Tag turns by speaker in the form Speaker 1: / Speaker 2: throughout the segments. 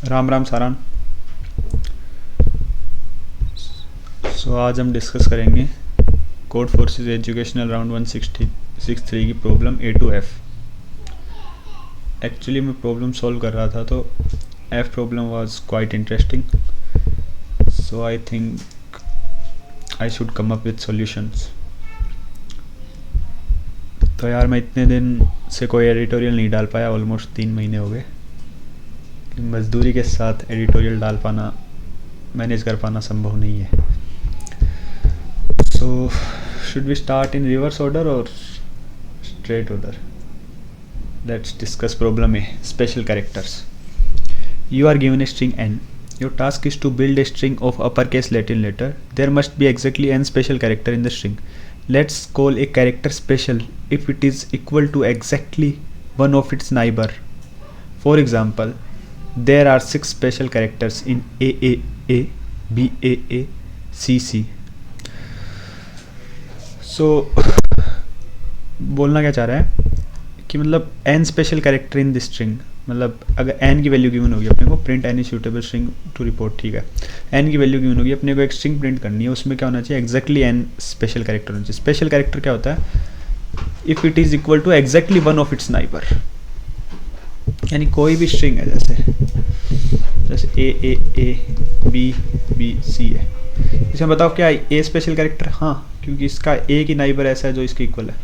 Speaker 1: राम राम सारान। आज हम डिस्कस करेंगे कोड फोर्सेस एजुकेशनल राउंड 163 की problem A to F. Actually मैं प्रॉब्लम सॉल्व कर रहा था तो F problem was quite interesting, so I think I should come up with solutions. तो यार मैं इतने दिन से कोई एडिटोरियल नहीं डाल पाया, ऑलमोस्ट 3 महीने हो गए। मजदूरी के साथ एडिटोरियल डाल पाना, मैनेज कर पाना संभव नहीं है। So should we start in reverse order और straight order? Let's discuss problem A, special characters. You are given a string n. Your task is to build a string of uppercase Latin letter. There must be exactly n special character in the string. Let's call a character special if it is equal to exactly one of its neighbor. For example, there are 6 special characters in AAA, BAA, CC. So बोलना क्या चाह रहा है कि मतलब n special character in this string, मतलब अगर n की वैल्यू गिवन होगी अपने को, print any suitable string to report, ठीक है। n की वैल्यू गिवन होगी, अपने को एक स्ट्रिंग प्रिंट करनी है, उसमें क्या होना चाहिए, एग्जैक्टली n स्पेशल कैरेक्टर होना चाहिए। स्पेशल कैरेक्टर क्या होता है, if it is equal to exactly one of its neighbour. यानी कोई भी स्ट्रिंग है, जैसे ए बी बी सी है, इसमें बताओ क्या ए स्पेशल कैरेक्टर? हाँ, क्योंकि इसका ए की नाइबर ऐसा है जो इसके इक्वल है,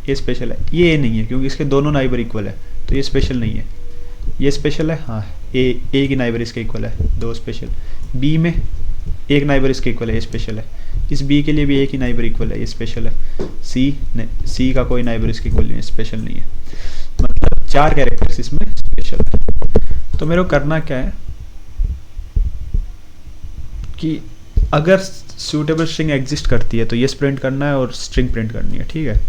Speaker 1: ये स्पेशल है। ये ए नहीं है क्योंकि इसके दोनों नाइबर इक्वल है, तो ये स्पेशल नहीं है। ये स्पेशल है, हाँ, ए की नाइबर इसके इक्वल है, 2 स्पेशल। बी में एक नाइबर इसके इक्वल है, ये स्पेशल है। इस बी के लिए भी ए की नाइबर इक्वल है, ये स्पेशल है। सी का कोई नाइबर इसके इक्वल नहीं है, स्पेशल नहीं है। मतलब 4 कैरेक्टर्स इसमें स्पेशल है। तो मेरे को करना क्या है कि अगर सूटेबल स्ट्रिंग एग्जिस्ट करती है तो ये प्रिंट करना है और स्ट्रिंग प्रिंट करनी है, ठीक है।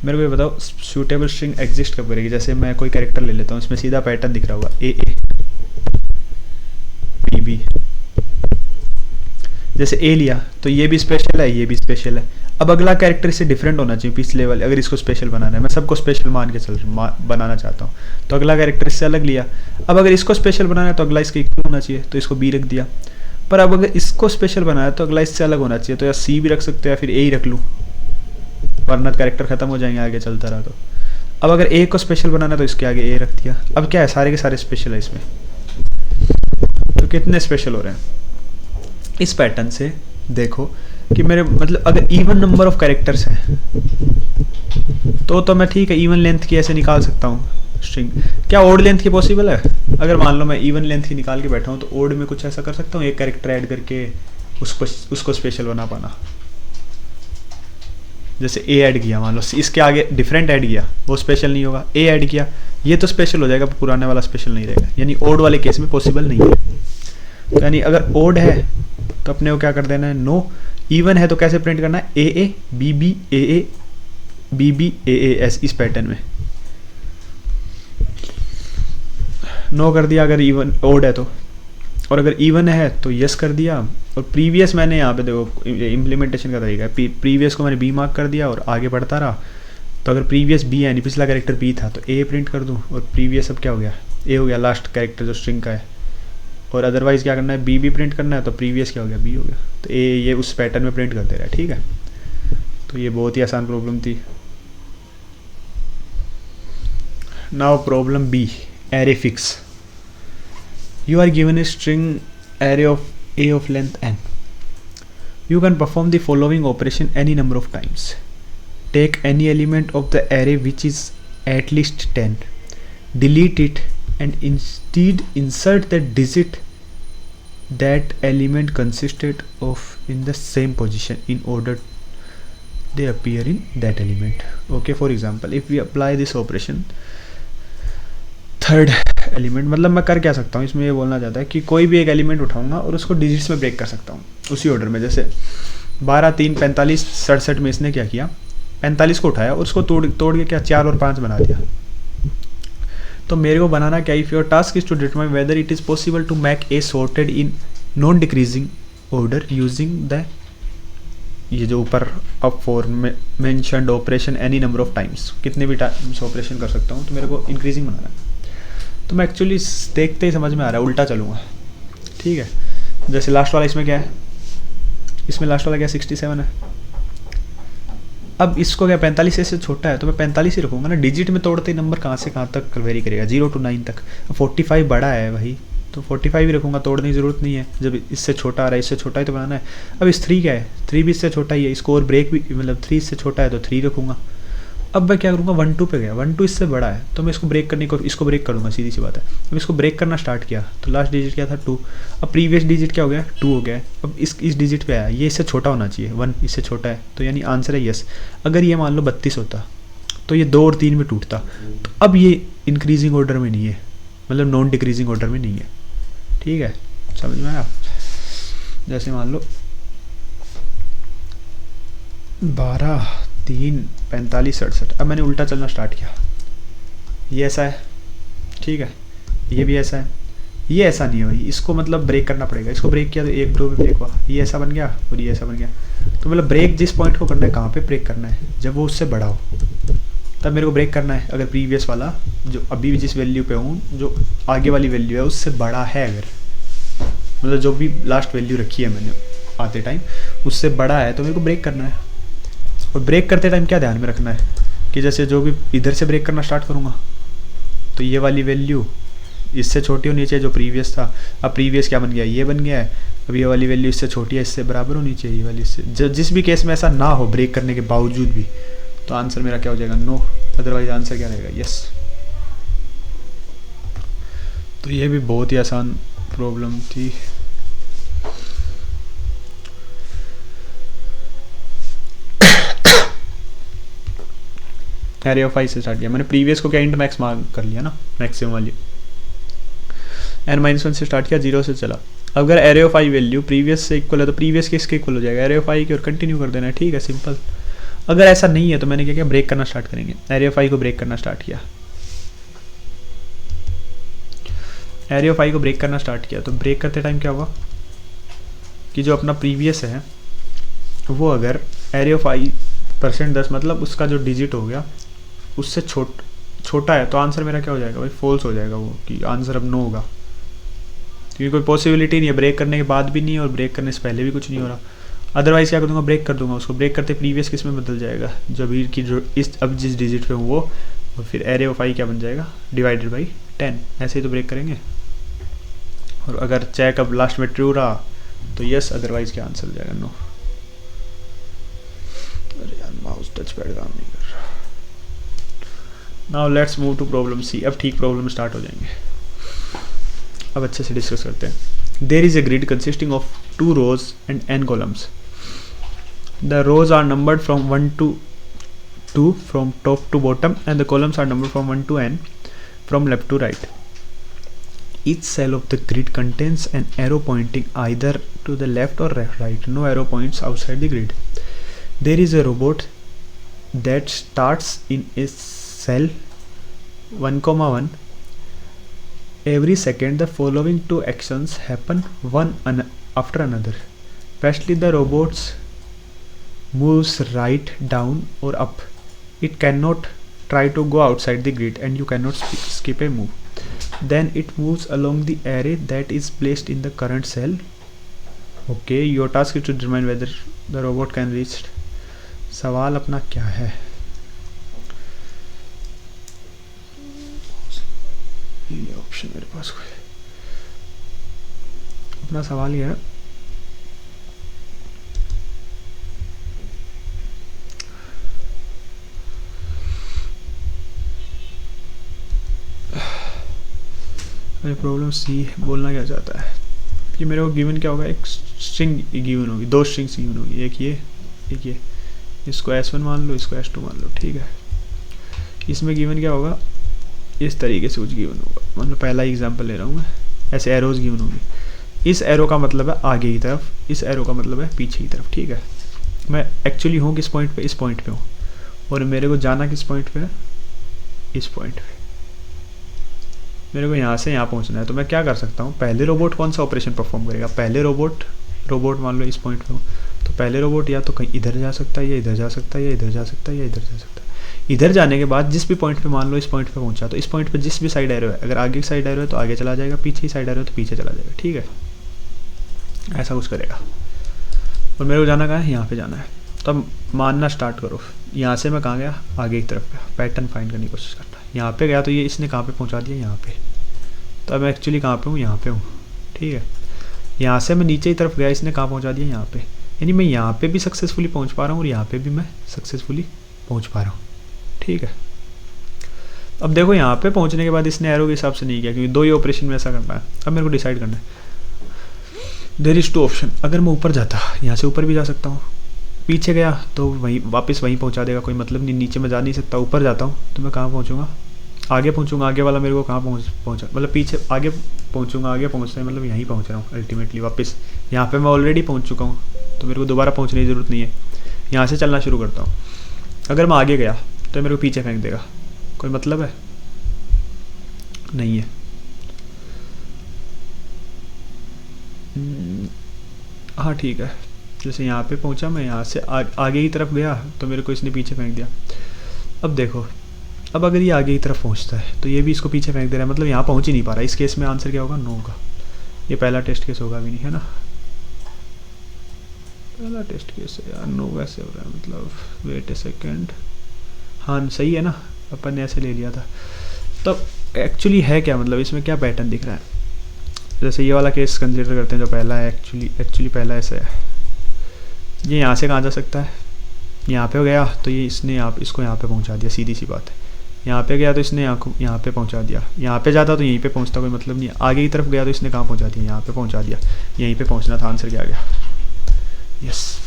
Speaker 1: मेरे को ये बताओ सूटेबल स्ट्रिंग एग्जिस्ट कब करेगी। जैसे मैं कोई कैरेक्टर ले लेता हूँ, इसमें सीधा पैटर्न दिख रहा होगा, ए बी बी। जैसे ए लिया तो ये भी स्पेशल है, ये भी स्पेशल है। अब अगला कैरेक्टर इससे डिफरेंट होना चाहिए पिछले वाले, अगर इसको स्पेशल बनाना है। मैं सबको स्पेशल मान के बनाना चाहता हूँ, तो अगला कैरेक्टर इससे अलग लिया। अब अगर इसको स्पेशल बनाना है तो अगला इसके इक्वल होना चाहिए, तो इसको बी रख दिया। पर अब अगर इसको स्पेशल बनाना है तो अगला इससे अलग होना चाहिए, तो या सी भी रख सकते हो या फिर ए ही रख लूँ, वरना कैरेक्टर खत्म हो जाएंगे आगे चलता रहा। तो अब अगर ए को स्पेशल बनाना है तो इसके आगे ए रख दिया। अब क्या है, सारे के सारे स्पेशल है इसमें। तो कितने स्पेशल हो रहे हैं इस पैटर्न से? देखो कि मेरे मतलब अगर इवन नंबर ऑफ कैरेक्टर्स हैं तो मैं ठीक है इवन लेंथ की ऐसे निकाल सकता हूँ स्ट्रिंग। क्या ओड लेंथ की पॉसिबल है? अगर मान लो मैं इवन लेंथ की निकाल के बैठा हूँ तो ओड में कुछ ऐसा कर सकता हूँ, एक कैरेक्टर ऐड करके उसको स्पेशल बना पाना। जैसे ए ऐड किया, मान लो इसके आगे डिफरेंट ऐड किया, वो स्पेशल नहीं होगा। ए ऐड किया, ये तो स्पेशल हो जाएगा, पुराने वाला स्पेशल नहीं रहेगा। यानी ओड वाले केस में पॉसिबल नहीं है। तो यानी अगर ओड है तो अपने को क्या कर देना है, नो। इवन है तो कैसे प्रिंट करना है, A B B A B B A S, इस पैटर्न में नो कर दिया अगर इवन ओड है तो। और अगर इवन है तो यस कर दिया। और प्रीवियस मैंने यहाँ पे देखो इम्प्लीमेंटेशन का तरीका है, प्रीवियस को मैंने बी मार्क कर दिया और आगे बढ़ता रहा। तो अगर प्रीवियस बी है यानी पिछला कैरेक्टर बी था तो ए प्रिंट कर दूँ, और प्रीवियस अब क्या हो गया, ए हो गया लास्ट कैरेक्टर जो स्ट्रिंग का है। और अदरवाइज क्या करना है, बी प्रिंट करना है, तो प्रीवियस क्या हो गया, बी हो गया। तो ए ये उस पैटर्न में प्रिंट कर दे रहा है, ठीक है। तो ये बहुत ही आसान प्रॉब्लम थी। Now problem B, array fix. You are given a string array of a of length n. You can perform the following operation any number of times. Take any element of the array which is at least 10, delete it, and instead insert the digit that element consisted of in the same position in order they appear in that element. Okay, for example, if we apply this operation, third element, मतलब मैं कर क्या सकता हूँ इसमें, ये बोलना चाहता है कि कोई भी एक एलिमेंट उठाऊंगा और उसको डिजिट्स में ब्रेक कर सकता हूँ उसी ऑर्डर में। जैसे 12, 3, 45, 67 में इसने क्या किया, 45 को उठाया और उसको तोड़ के क्या 4 और 5 बना दिया। तो मेरे को बनाना क्या, if your task is to determine whether it is possible to make a sorted in non decreasing order using the, ये जो ऊपर up for mentioned operation any number of times, कितने भी टाइम्स ऑपरेशन कर सकता हूँ। तो मेरे को इंक्रीजिंग बनाना है। तो मैं एक्चुअली देखते ही समझ में आ रहा है, उल्टा चलूँगा, ठीक है। जैसे लास्ट वाला इसमें क्या है, इसमें लास्ट वाला क्या 67 है। अब इसको क्या 45 से छोटा है तो मैं 45 ही रखूँगा ना, डिजिट में तोड़ते ही नंबर कहाँ से कहाँ तक वेरी करेगा, 0 to 9 तक। 45 बड़ा है भाई, तो 45 ही रखूँगा, तोड़ने की ज़रूरत नहीं है, जब इससे छोटा आ रहा है, इससे छोटा ही तो बनाना है। अब इस 3 क्या है, 3 भी इससे छोटा ही है, इसको और ब्रेक भी मतलब 3 इससे छोटा है तो 3 रखूँगा। अब मैं क्या करूँगा, 1 2 पे गया, 1 2 इससे बड़ा है तो मैं इसको ब्रेक करने को, इसको ब्रेक करूँगा, सीधी सी बात है। अब इसको ब्रेक करना स्टार्ट किया तो लास्ट डिजिट क्या था 2, अब प्रीवियस डिजिट क्या हो गया 2 हो गया है। अब इस डिजिट पे आया, ये इससे छोटा होना चाहिए, 1 इससे छोटा है, तो यानी आंसर है यस। अगर ये मान लो 32 होता तो ये 2 और 3 में टूटता। तो अब ये इंक्रीजिंग ऑर्डर में नहीं है, मतलब नॉन डिक्रीजिंग ऑर्डर में नहीं है, ठीक है, समझ में आया। जैसे मान लो 12 3 45 67, अब मैंने उल्टा चलना स्टार्ट किया, ये ऐसा है, ठीक है, ये भी ऐसा है, ये ऐसा नहीं है भाई, इसको मतलब ब्रेक करना पड़ेगा। इसको ब्रेक किया तो 1 2 में ब्रेक हुआ, ये ऐसा बन गया और ये ऐसा बन गया। तो मतलब ब्रेक जिस पॉइंट को करना है, कहाँ पे ब्रेक करना है, जब वो उससे बड़ा हो तब मेरे को ब्रेक करना है। अगर प्रीवियस वाला जो अभी भी जिस वैल्यू पे हूँ, जो आगे वाली वैल्यू है उससे बड़ा है, अगर मतलब जो भी लास्ट वैल्यू रखी है मैंने आते टाइम उससे बड़ा है, तो मेरे को ब्रेक करना है। और ब्रेक करते टाइम क्या ध्यान में रखना है कि जैसे जो भी इधर से ब्रेक करना स्टार्ट करूँगा तो ये वाली वैल्यू इससे छोटी होनी चाहिए जो प्रीवियस था। अब प्रीवियस क्या बन गया, ये बन गया है। अब ये वाली वैल्यू इससे छोटी है, इससे बराबर होनी चाहिए ये वाली इससे। जिस भी केस में ऐसा ना हो ब्रेक करने के बावजूद भी, तो आंसर मेरा क्या हो जाएगा, नो। अदरवाइज आंसर क्या रहेगा, यस। तो ये भी बहुत ही आसान प्रॉब्लम थी। एरे ऑफ आई से स्टार्ट किया मैंने, प्रीवियस को क्या इंट मैक्स मार्क कर लिया ना, मैक्सिमम वाली। n-1 से स्टार्ट किया, 0 से चला। अगर array of I value previous से इक्वल है तो प्रीवियस के इसके इक्वल हो जाएगा, एरे ऑफ आई की, और कंटिन्यू कर देना है, ठीक है, सिंपल। अगर ऐसा नहीं है तो मैंने क्या किया, ब्रेक करना स्टार्ट करेंगे। एरे ऑफ आई को ब्रेक करना स्टार्ट किया, एरे ऑफ आई को ब्रेक करना स्टार्ट किया, तो ब्रेक करते टाइम क्या हुआ कि जो अपना प्रीवियस है वो अगर एरे ऑफ आई %10 मतलब उसका जो डिजिट हो गया उससे छोटा है, तो आंसर मेरा क्या हो जाएगा भाई, फॉल्स हो जाएगा वो, कि आंसर अब नो होगा, क्योंकि कोई पॉसिबिलिटी नहीं है, ब्रेक करने के बाद भी नहीं है और ब्रेक करने से पहले भी कुछ नहीं हो रहा। अदरवाइज क्या कर दूंगा, ब्रेक कर दूंगा उसको, ब्रेक करते प्रीवियस किस में बदल जाएगा, जो अभी की जो इस अब जिस डिजिट पे हूँ वो, और फिर एरे ऑफ आई क्या बन जाएगा, डिवाइडेड बाई 10। ऐसे ही तो ब्रेक करेंगे। और अगर चेक अब लास्ट में ट्रू रहा तो यस, अदरवाइज क्या आंसर हो जाएगा, नो। अरे यार माउस टच पैड काम नहीं कर रहा। Now let's move to problem C. अब ठीक प्रॉब्लम स्टार्ट हो जाएंगे, अब अच्छे से डिस्कस करते हैं। There is a grid consisting of 2 rows and n columns. The rows are numbered from 1 to 2 from top to bottom, and the columns are numbered from 1 to n from left to right. Each cell of the grid contains an arrow pointing either to the left or right. No arrow points outside the grid. There is a robot that starts in a cell 1,1. Every second the following 2 actions happen one after another. Firstly, the robot moves right, down or up. It cannot try to go outside the grid and you cannot skip a move. Then it moves along the array that is placed in the current cell. Okay, your task is to determine whether the robot can reach. सवाल अपना क्या है, ये option मेरे पास कोई, अपना सवाल ये है प्रॉब्लम सी बोलना क्या चाहता है कि मेरे को गिवन क्या होगा, एक स्ट्रिंग गिवन होगी, 2 स्ट्रिंग्स गिवन होगी, एक ये एक ये, इसको S1 मान लो, इसको S2 मान लो, ठीक है। इसमें गिवन क्या होगा, इस तरीके से कुछ गिवन होगा, मतलब पहला एग्जांपल ले रहा हूँ मैं, ऐसे एरोज गिवन होंगी। इस एरो का मतलब है आगे की तरफ, इस एरो का मतलब है पीछे की तरफ, ठीक है। मैं एक्चुअली हूँ किस पॉइंट पे, इस पॉइंट पे हूँ, और मेरे को जाना किस पॉइंट पे है, इस पॉइंट पे। मेरे को यहाँ से यहाँ पहुँचना है, तो मैं क्या कर सकता हूँ, पहले रोबोट कौन सा ऑपरेशन परफॉर्म करेगा, पहले रोबोट मान लो इस पॉइंट पे हूँ, तो पहले रोबोट या तो कहीं इधर जा सकता है, या इधर जा सकता है, या इधर जा सकता है, या इधर जा सकता है। इधर जाने के बाद जिस भी पॉइंट पे मान लो इस पॉइंट पे पहुंचा, तो इस पॉइंट पे जिस भी साइड एरो है, अगर आगे की साइड एरो है तो आगे चला जाएगा, पीछे की साइड एरो है तो पीछे चला जाएगा। ठीक है, ऐसा कुछ करेगा। और मेरे को जाना कहाँ है, यहाँ पे जाना है। तब मानना स्टार्ट करो, यहाँ से मैं कहाँ गया, आगे की तरफ गया। पैटर्न फाइंड करने की कोशिश करना है। यहाँ पे गया तो ये इसने कहाँ पे पहुँचा दिया, यहाँ पे। तो मैं एक्चुअली कहाँ पे हूँ, यहाँ पे हूँ। ठीक है, यहाँ से मैं नीचे की तरफ गया, इसने कहाँ पहुँचा दिया, यहाँ पे। यानी मैं यहाँ पे भी सक्सेसफुली पहुँच पा रहा हूँ और यहाँ पे भी मैं सक्सेसफुली पहुँच पा रहा हूँ। ठीक है, अब देखो यहाँ पे पहुँचने के बाद इसने एरो के हिसाब से नहीं किया, क्योंकि दो ही ऑपरेशन में ऐसा करना है। अब मेरे को डिसाइड करना है, देयर इज़ 2 ऑप्शन। अगर मैं ऊपर जाता, यहाँ से ऊपर भी जा सकता हूँ, पीछे गया तो वहीं वापस वहीं पहुँचा देगा, कोई मतलब नहीं। नीचे मैं जा नहीं सकता, ऊपर जाता हूँ तो मैं कहाँ पहुँचूँगा, आगे पहुँचूँगा। आगे वाला मेरे को कहाँ पहुँचा, मतलब पीछे आगे पहुँचूँगा। आगे पहुँचने मतलब यहीं पहुँच रहा हूँ अल्टीमेटली वापस। यहाँ पे मैं ऑलरेडी पहुँच चुका हूँ, तो मेरे को दोबारा पहुँचने की ज़रूरत नहीं है। यहाँ से चलना शुरू करता हूँ। अगर मैं आगे गया तो मेरे को पीछे फेंक देगा, कोई मतलब है नहीं है। हाँ ठीक है, जैसे यहाँ पे पहुँचा, मैं यहाँ से आगे की तरफ गया तो मेरे को इसने पीछे फेंक दिया। अब देखो, अब अगर ये आगे की तरफ पहुँचता है तो ये भी इसको पीछे फेंक दे रहा है, मतलब यहाँ पहुँच ही नहीं पा रहा। इस केस में आंसर क्या होगा, नो होगा। ये पहला टेस्ट केस होगा भी नहीं, है ना। पहला टेस्ट केस है यार, नो वैसे हो रहा है, मतलब वेट ए सेकेंड। हाँ सही है ना, अपन ने ऐसे ले लिया था। तब एक्चुअली है क्या, मतलब इसमें क्या पैटर्न दिख रहा है। जैसे ये वाला केस कंसिडर करते हैं जो पहला है, एक्चुअली पहला ऐसा है। ये यहाँ से कहाँ जा सकता है, यहाँ पे गया तो ये इसने इसको यहाँ पे पहुँचा दिया, सीधी सी बात है। यहाँ पे गया तो इसने यहाँ पे पहुँचा दिया। यहाँ पे जाता तो यहीं पे पहुँचता, कोई मतलब नहीं है। आगे की तरफ गया तो इसने कहाँ पहुँचा दिया, यहाँ पे पहुँचा दिया। यहीं पे पहुँचना था, आंसर क्या आ गया, यस।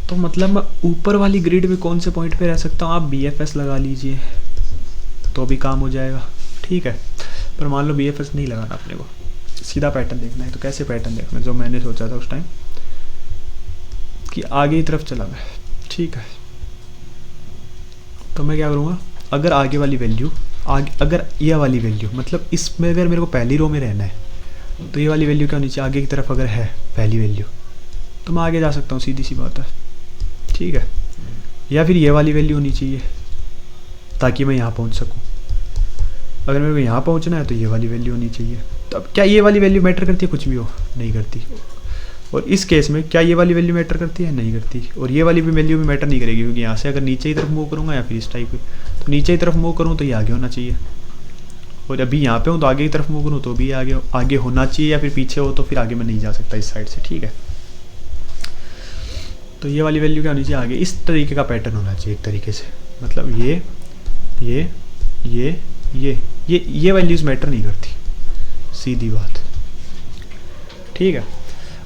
Speaker 1: तो मतलब मैं ऊपर वाली ग्रिड में कौन से पॉइंट पे रह सकता हूँ, आप BFS लगा लीजिए तो भी काम हो जाएगा। ठीक है, पर मान लो BFS नहीं लगाना अपने को, सीधा पैटर्न देखना है। तो कैसे पैटर्न देखना है, जो मैंने सोचा था उस टाइम कि आगे की तरफ चला मैं। ठीक है, तो मैं क्या करूँगा, अगर आगे वाली वैल्यू अगर ये वाली वैल्यू, मतलब इसमें अगर मेरे को पहली रो में रहना है तो ये वाली वैल्यू क्या होनी चाहिए, आगे की तरफ अगर है पहली वैल्यू तो मैं आगे जा सकता हूँ, सीधी सी बात है। ठीक है, या फिर ये वाली वैल्यू होनी चाहिए ताकि मैं यहाँ पहुँच सकूँ। अगर मेरे को यहाँ पहुँचना है तो ये वाली वैल्यू होनी चाहिए। तो अब क्या ये वाली वैल्यू मैटर करती है, कुछ भी हो नहीं करती। और इस केस में क्या ये वाली वैल्यू मैटर करती है, नहीं करती। और ये वाली भी वैल्यू भी मैटर नहीं करेगी, क्योंकि यहाँ से अगर नीचे की तरफ मूव करूँगा या फिर इस टाइप की, तो नीचे की तरफ मूव करूँ तो ये आगे होना चाहिए। और अभी यहाँ पे हूँ तो आगे की तरफ मूव करूँ तो भी आगे होना चाहिए, या फिर पीछे हो तो फिर आगे मैं नहीं जा सकता इस साइड से। ठीक है, तो ये वाली वैल्यू क्या होनी चाहिए, आगे। इस तरीके का पैटर्न होना चाहिए एक तरीके से, मतलब ये वैल्यूज़ मैटर नहीं करती, सीधी बात। ठीक है,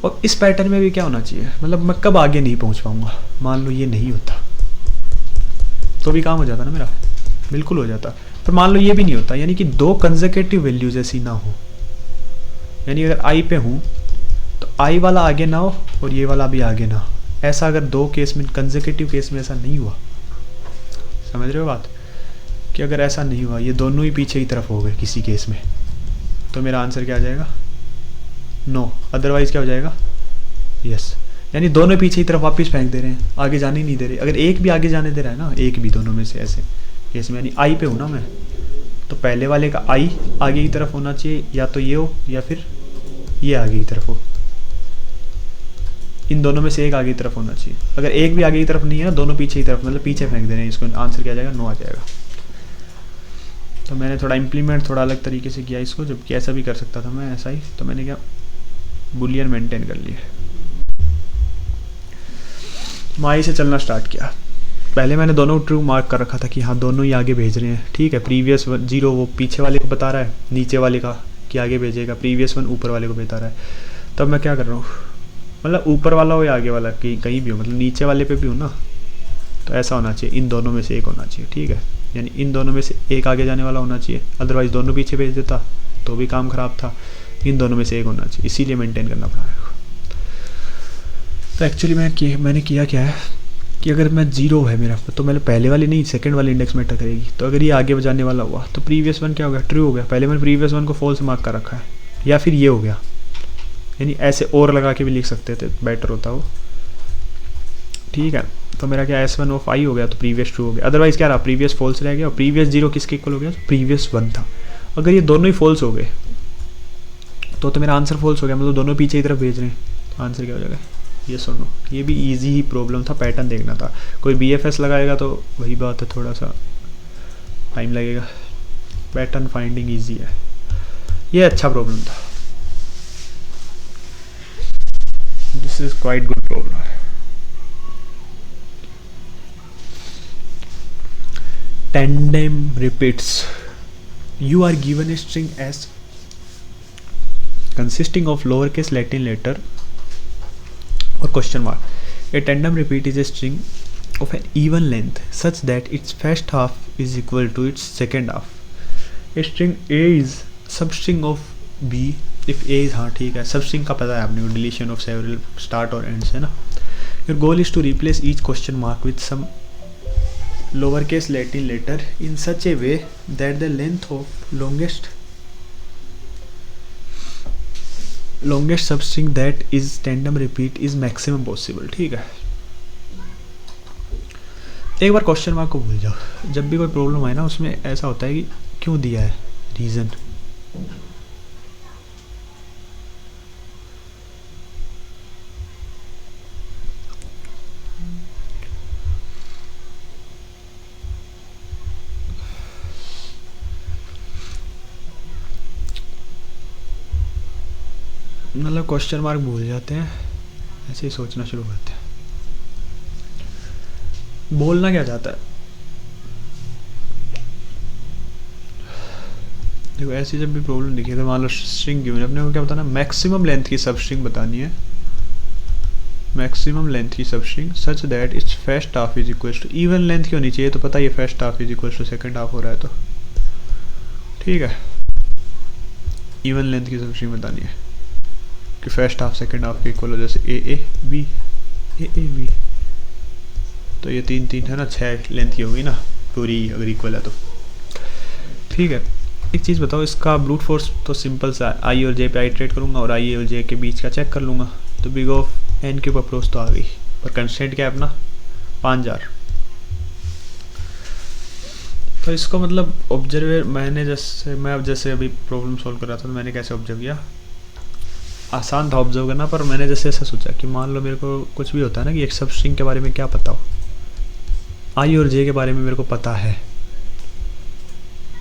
Speaker 1: और इस पैटर्न में भी क्या होना चाहिए, मतलब मैं कब आगे नहीं पहुंच पाऊंगा, मान लो ये नहीं होता तो भी काम हो जाता ना मेरा, बिल्कुल हो जाता। पर मान लो ये भी नहीं होता, यानी कि दो कंसेक्यूटिव वैल्यूज ऐसी ना हो, यानी अगर आई पे हूँ तो आई वाला आगे ना हो और ये वाला भी आगे ना हो। ऐसा अगर दो केस में, कंसेक्यूटिव केस में ऐसा नहीं हुआ, समझ रहे हो बात, कि अगर ऐसा नहीं हुआ, ये दोनों ही पीछे की तरफ हो गए किसी केस में, तो मेरा आंसर क्या आ जाएगा, नो। अदरवाइज क्या हो जाएगा, यस। यानी दोनों पीछे की तरफ वापस फेंक दे रहे हैं, आगे जाने ही नहीं दे रहे। अगर एक भी आगे जाने दे रहा है ना, एक भी, दोनों में से ऐसे केस में, यानी आई पे हूँ ना मैं, तो पहले वाले का आई आगे की तरफ होना चाहिए, या तो ये हो या फिर ये आगे की तरफ हो। इन दोनों में से एक आगे की तरफ होना चाहिए। अगर एक भी आगे की तरफ नहीं है ना, दोनों पीछे की तरफ, मतलब पीछे फेंक दे रहे हैं, इसको आंसर क्या आ जाएगा, नो आ जाएगा। तो मैंने थोड़ा इम्प्लीमेंट थोड़ा अलग तरीके से किया इसको, जबकि ऐसा भी कर सकता था मैं, ऐसा ही। तो मैंने क्या बुलियन मेंटेन कर लिया, माई से चलना स्टार्ट किया। पहले मैंने दोनों ट्रू मार्क कर रखा था कि हाँ दोनों ही आगे भेज रहे हैं। ठीक है, प्रीवियस 0 वो पीछे वाले को बता रहा है, नीचे वाले का कि आगे भेजेगा, प्रीवियस 1 ऊपर वाले को बता रहा है। तब मैं क्या कर रहा हूँ, मतलब ऊपर वाला हो या आगे वाला, कहीं भी हो, मतलब नीचे वाले पे भी हो ना, तो ऐसा होना चाहिए, इन दोनों में से एक होना चाहिए। ठीक है, यानी इन दोनों में से एक आगे जाने वाला होना चाहिए, अदरवाइज दोनों पीछे भेज देता तो भी काम खराब था। इन दोनों में से एक होना चाहिए, इसीलिए मेंटेन करना पड़ा मेरे को। तो एक्चुअली मैंने किया क्या है कि अगर मैं 0 है मेरा, तो मैंने पहले वाली नहीं, सेकंड वाली इंडेक्स मैटर करेगी। तो अगर ये आगे जाने वाला हुआ तो प्रीवियस 1 क्या हो गया, ट्रू हो गया। पहले मैंने प्रीवियस 1 को फॉल्स मार्क कर रखा है, या फिर ये हो गया, यानी ऐसे और लगा के भी लिख सकते थे, बेटर होता वो। ठीक है, तो मेरा क्या S1 ऑफ I हो गया, तो प्रीवियस ट्रू हो गया। अदरवाइज क्या रहा, प्रीवियस फॉल्स रह गया और प्रीवियस 0 किसके इक्वल हो गया, प्रीवियस 1 था। अगर ये दोनों ही फॉल्स हो गए तो मेरा आंसर फॉल्स हो गया, मतलब दोनों पीछे की तरफ भेज रहे हैं, तो आंसर क्या हो जाएगा, ये सुनो। ये भी इजी ही प्रॉब्लम था, पैटर्न देखना था। कोई BFS लगाएगा तो वही बात है, थोड़ा सा टाइम लगेगा। पैटर्न फाइंडिंग इजी है, ये अच्छा प्रॉब्लम था। This is quite good problem. Tandem repeats. You are given a string as consisting of lowercase Latin letter or question mark. A tandem repeat is a string of an even length such that its first half is equal to its second half. A string A is substring of B if A is, हाँ ठीक है, substring का पता है आपने, deletion of several start और ends है ना। Your goal is to replace each question mark with some lowercase Latin letter in such a way that the length of longest substring that is tandem repeat is maximum possible। ठीक है, एक बार question mark को भूल जाओ। जब भी कोई problem आए ना, उसमें ऐसा होता है कि क्यों दिया है, रीज़न। मतलब क्वेश्चन मार्क भूल जाते हैं, ऐसे ही सोचना शुरू करते हैं। बोलना क्या चाहता है, देखो ऐसी जब भी प्रॉब्लम दिखी, अगर मान लो स्ट्रिंग गिवन है, अपने को क्या बताना, मैक्सिमम लेंथ की सब स्ट्रिंग बतानी है, मैक्सिमम लेंथ की substring such that its first half is equal to, even length की होनी चाहिए, तो पता है first half is equal to second half हो रहा है, तो ठीक है, इवन लेंथ की सब स्ट्रिंग बतानी है कि फर्स्ट हाफ सेकंड हाफ के इक्वल हो, जैसे ए बी, तो ये 3 3 है ना, 6 लेंथ की होगी ना पूरी, अगर इक्वल है तो ठीक है। एक चीज़ बताओ, इसका ब्रूट फोर्स तो सिंपल सा है, आई और जे पे आइट्रेट करूँगा और आई और जे के बीच का चेक कर लूँगा, तो big of N cube approach तो आ गई, पर कंस्टेंट क्या है अपना 5000। तो इसको मतलब ऑब्जर्व, मैंने जैसे अभी प्रॉब्लम सॉल्व कर रहा था, तो मैंने कैसे ऑब्जर्व किया, आसान था ऑब्जर्व करना, पर मैंने जैसे ऐसा सोचा कि मान लो मेरे को कुछ भी होता है ना, कि एक सब स्ट्रिंग के बारे में क्या पता हो, आई और जे के बारे में मेरे को पता है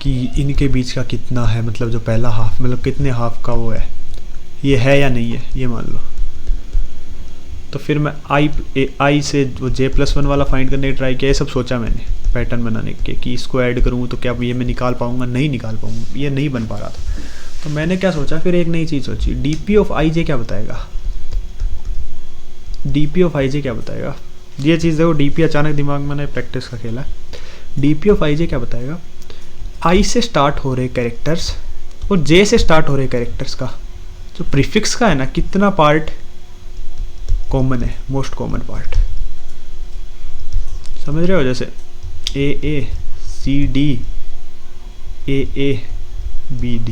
Speaker 1: कि इनके बीच का कितना है, मतलब जो पहला हाफ, मतलब कितने हाफ का वो है, ये है या नहीं है, ये मान लो। तो फिर मैं आई से वो J+1 वाला फाइंड करने की ट्राई किया, ये सब सोचा मैंने पैटर्न बनाने के, कि इसको ऐड करूँ तो क्या ये मैं निकाल पाऊँगा, नहीं निकाल पाऊँगा, ये नहीं बन पा रहा था। तो मैंने क्या सोचा, फिर एक नई चीज़ सोची, DP ऑफ IJ क्या बताएगा, DP ऑफ IJ क्या बताएगा। ये चीज़ देखो, DP अचानक दिमाग में मैंने प्रैक्टिस का खेला, DP ऑफ IJ क्या बताएगा, I से स्टार्ट हो रहे कैरेक्टर्स और J से स्टार्ट हो रहे कैरेक्टर्स का जो प्रीफिक्स का है ना, कितना पार्ट कॉमन है, मोस्ट कॉमन पार्ट, समझ रहे हो। जैसे A C D A B D,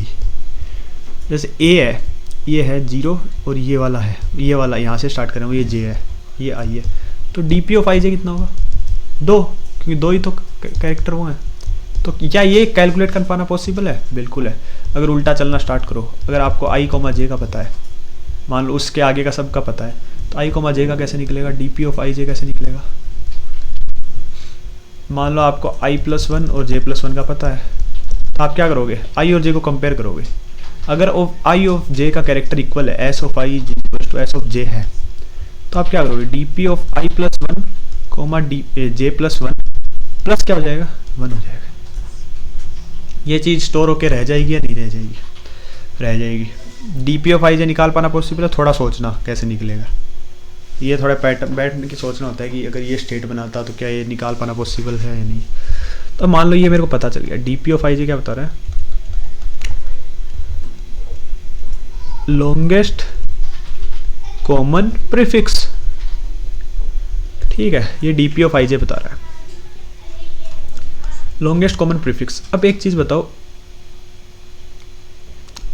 Speaker 1: जैसे A है, ये है 0 और ये वाला है, ये वाला यहाँ से स्टार्ट करें, ये J है, ये I है, तो DP ऑफ IJ कितना होगा, 2, क्योंकि 2 ही तो कैरेक्टर वो हैं। तो क्या ये कैलकुलेट कर पाना पॉसिबल है, बिल्कुल है। अगर उल्टा चलना स्टार्ट करो, अगर आपको I, J का पता है, मान लो उसके आगे का सब का पता है, तो I, J का कैसे निकलेगा, DP ऑफ IJ कैसे निकलेगा। मान लो आपको I+1 और J+1 का पता है, तो आप क्या करोगे, I और J को कंपेयर करोगे। अगर I ऑफ J का कैरेक्टर इक्वल है S of I equal to S of J है, तो आप क्या करोगे, DP of I+1 J+1 plus क्या हो जाएगा, 1 हो जाएगा। ये चीज़ स्टोर होके रह जाएगी या नहीं रह जाएगी, रह जाएगी। DP ऑफ IJ निकाल पाना पॉसिबल है, थोड़ा सोचना कैसे निकलेगा, ये थोड़ा पैटर्न बैठने की सोचना होता है कि अगर ये स्टेट बनाता तो क्या ये निकाल पाना पॉसिबल है या नहीं। तो मान लो ये मेरे को पता चल गया, DP ऑफ IJ क्या बता रहा है, लॉन्गेस्ट कॉमन प्रीफिक्स, ठीक है, ये DP ऑफ IJ बता रहा है, लॉन्गेस्ट कॉमन प्रीफिक्स। अब एक चीज बताओ,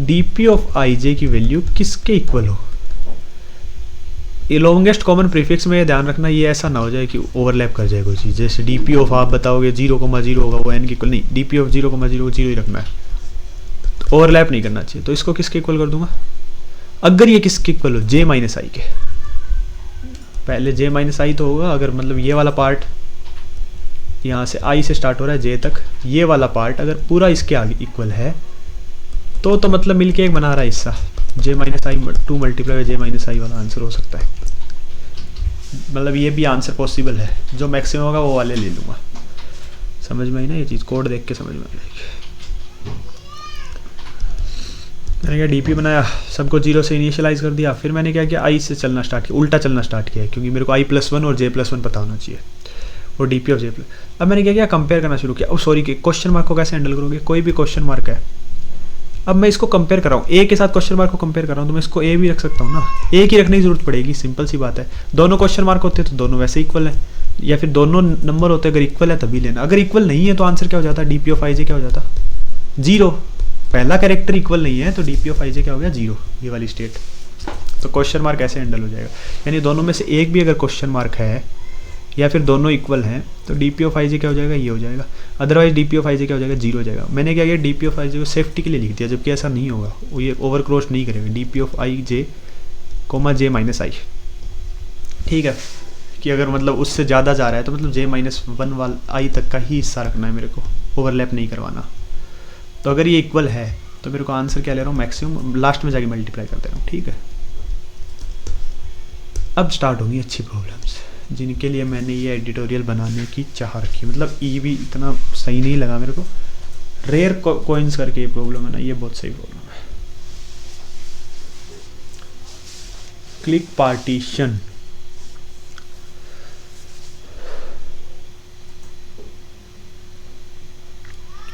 Speaker 1: DP ऑफ IJ की वैल्यू किसके इक्वल हो, ये लॉन्गेस्ट कॉमन प्रीफिक्स में ये ध्यान रखना, ये ऐसा ना हो जाए कि ओवरलैप कर जाए कोई चीज़। जैसे डी पी ऑफ आप बताओगे 0,0 होगा वो एन के इक्वल, नहीं, डी पी ऑफ 0,0 जीरो ही रखना है, तो ओवरलैप नहीं करना चाहिए। तो इसको किसके इक्वल कर दूंगा, अगर ये किसके इक्वल हो, जे माइनस आई के, पहले जे माइनस आई तो होगा, अगर मतलब ये वाला पार्ट यहाँ से आई से स्टार्ट हो रहा है जे तक, ये वाला पार्ट अगर पूरा इसके आगे इक्वल है तो मतलब मिलके एक बना रहा है हिस्सा, जे माइनस आई 2 मल्टीप्लाई जे माइनस आई वाला आंसर हो सकता है। मतलब ये भी आंसर पॉसिबल है, जो मैक्सिमम होगा वो वाले ले लूँगा। समझ में आई ना ये चीज़, कोड देख के समझ में आ जाएगी। मैंने क्या डीपी बनाया, सबको 0 से इनिशियलाइज कर दिया, फिर मैंने क्या किया, आई से चलना स्टार्ट किया, उल्टा चलना स्टार्ट किया, क्योंकि मेरे को i+1 और j+1 पता होना चाहिए, और D P of J plus. अब मैंने क्या किया, कंपेयर करना शुरू किया। सॉरी, क्वेश्चन मार्क को कैसे हैंडल करोगे, कोई भी क्वेश्चन मार्क है, अब मैं इसको कंपेयर कर रहा हूँ, ए के साथ क्वेश्चन मार्क को कंपेयर कर रहा हूँ, तो मैं इसको ए भी रख सकता हूँ ना, ए की रखने की जरूरत पड़ेगी, सिंपल सी बात है। दोनों क्वेश्चन मार्क होते हैं तो दोनों वैसे इक्वल है, या फिर दोनों नंबर होते हैं, अगर इक्वल है तभी लेना, अगर इक्वल नहीं है तो आंसर क्या हो जाता है, डी पी ऑफ आई जे क्या हो जाता, 0। पहला कैरेक्टर इक्वल नहीं है तो डी पी ऑफ आई जे क्या हो गया, 0, ये वाली स्टेट। तो क्वेश्चन मार्क ऐसे हैंडल हो जाएगा, यानी दोनों में से एक भी अगर क्वेश्चन मार्क है या फिर दोनों इक्वल हैं तो डी पी ऑफ आई जे क्या हो जाएगा, ये हो जाएगा, otherwise D P of I जे क्या हो जाएगा, 0 हो जाएगा। मैंने क्या किया, डी पी ऑफ आई जे को सेफ्टी के लिए लिख दिया, जबकि ऐसा नहीं होगा, वो ये ओवर क्रॉस नहीं करेगा, D P of I J comma J minus I, ठीक है, कि अगर मतलब उससे ज़्यादा जा रहा है तो मतलब j-1 वाला आई तक का ही हिस्सा रखना है मेरे को, ओवरलैप नहीं करवाना। तो अगर ये इक्वल है तो मेरे को आंसर क्या ले रहा हूँ, मैक्सिमम, लास्ट में जाके मल्टीप्लाई कर दे रहा हूँ, ठीक है। अब स्टार्ट होंगी अच्छी प्रॉब्लम्स, जिनके लिए मैंने ये एडिटोरियल बनाने की चाह रखी, मतलब ई भी इतना सही नहीं लगा मेरे को, रेयर कोइंस करके ये प्रॉब्लम है ना, ये बहुत सही प्रॉब्लम है। Clique partition,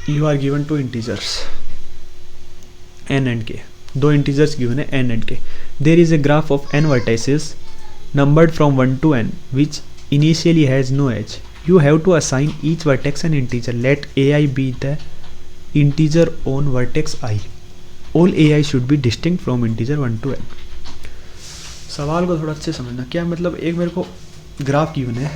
Speaker 1: you are given 2 integers n and k, 2 integers given है n and k, there is a graph of n vertices numbered from 1 to n which initially has no edge. You have to assign each vertex an integer. Let ai be the integer on vertex I. All ai should be distinct from integer 1 to n. सवाल को थोड़ा अच्छे समझना, क्या मतलब, एक मेरे को ग्राफ गिवन है,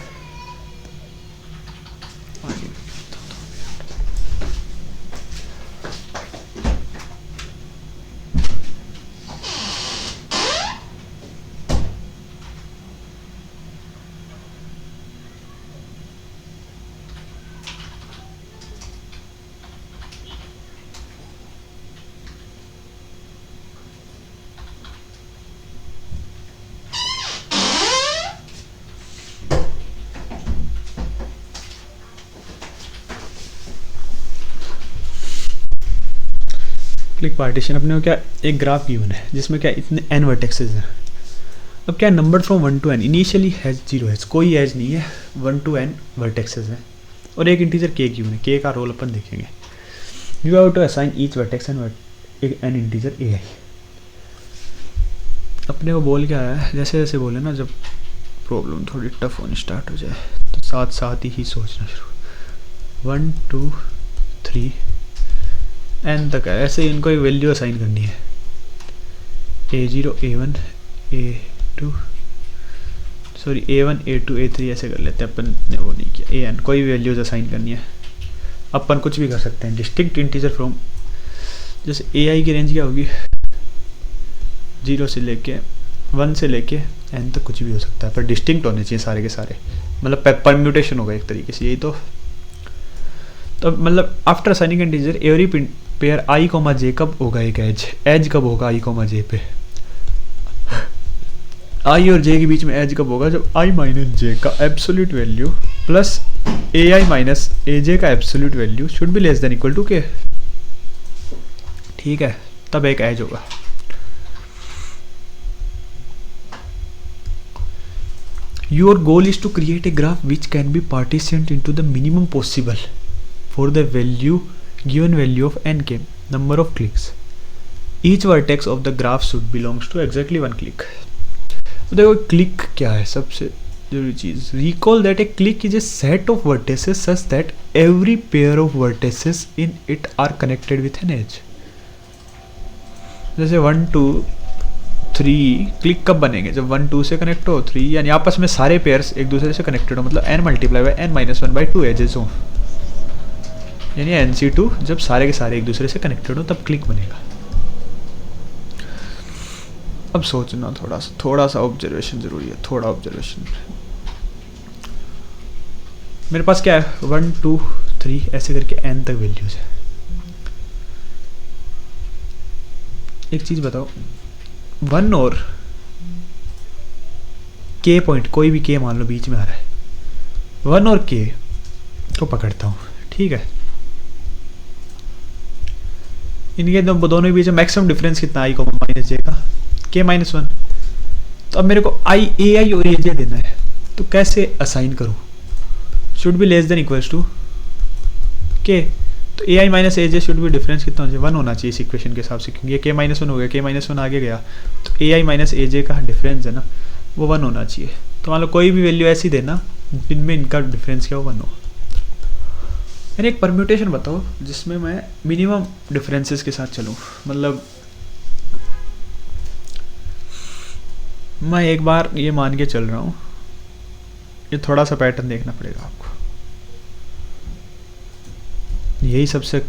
Speaker 1: क्लिक पार्टीशन, अपने को क्या एक ग्राफ गिवन है जिसमें क्या इतने n वर्टेक्सेस हैं। अब क्या number from 1 to n, initially has 0 has, कोई एज नहीं है, 1 to n वर्टेक्सेस हैं, और एक इंटीजर k गिवन है, k का रोल अपन देखेंगे। You have to assign each vertex an integer ai। अपने को बोल क्या है, जैसे जैसे बोले ना, जब प्रॉब्लम थोड़ी टफ होनी स्टार्ट हो जाए तो साथ साथ ही सोचना शुरू, 1 2 3 n तक है, ऐसे इनको एक वैल्यू असाइन करनी है, a0 a1 a2 sorry a1 a2 a3 ऐसे कर लेते हैं, अपन ने वो नहीं किया, an कोई भी वैल्यूज असाइन करनी है, अपन कुछ भी कर सकते हैं, डिस्टिंक्ट इंटीजर फ्रॉम, जैसे ai की रेंज क्या होगी, 0 से लेके 1 से लेके n तक कुछ भी हो सकता है, पर डिस्टिंक्ट होने चाहिए सारे के सारे, मतलब परम्यूटेशन होगा एक तरीके से, यही तो मतलब after assigning integer every pair i, j कब होगा एक एज कब होगा i, j पे, i और j के बीच में एज कब होगा, जब i माइनस j का absolute value plus ai minus aj का absolute value should be less than equal to k, ठीक है, तब एक एज होगा। Your goal is to create a graph which can be partitioned into the minimum possible for the given value of nk number of clicks. Each vertex of the graph should belongs to exactly 1 click. तो देखो click क्या है, सबसे जरूरी चीज, recall that a click is a set of vertices such that every pair of vertices in it are connected with an edge. जैसे 1 2 3 click कब बनेंगे? जब 1 2 से कनेक्ट हो, 3 यानी आपस में सारे पेयर्स एक दूसरे से कनेक्टेड हो, मतलब n multiply by n minus 1/2 edges हो, यानी NC2 जब सारे के सारे एक दूसरे से कनेक्टेड हो तब क्लिक बनेगा। अब सोचना थोड़ा सा ऑब्जर्वेशन ज़रूरी है, थोड़ा ऑब्जर्वेशन। मेरे पास क्या है, 1 2 3 ऐसे करके n तक वैल्यूज़ है। एक चीज़ बताओ, 1 और k पॉइंट, कोई भी k मान लो बीच में आ रहा है, 1 और k को पकड़ता हूँ, ठीक है। इनके दोनों के बीच में मैक्सिमम डिफरेंस कितना, i को माइनस j का, k माइनस 1। तो अब मेरे को i ai और aj देना है, तो कैसे असाइन करूँ? Should be less than equals to k, तो ai माइनस एज शुड भी डिफरेंस कितना होना चाहिए, 1 होना चाहिए इस इक्वेशन के हिसाब से, क्योंकि ये k माइनस 1 हो गया, k माइनस 1 आगे गया, तो ai माइनस एज का डिफरेंस है ना वो 1 होना चाहिए। तो मान लो कोई भी वैल्यू ऐसी देना जिनमें इनका डिफरेंस क्या हो 1 हो। यानी एक परम्यूटेशन बताओ जिसमें मैं मिनिमम डिफरेंसेस के साथ चलूँ, मतलब मैं एक बार ये मान के चल रहा हूँ, ये थोड़ा सा पैटर्न देखना पड़ेगा आपको। यही सबसे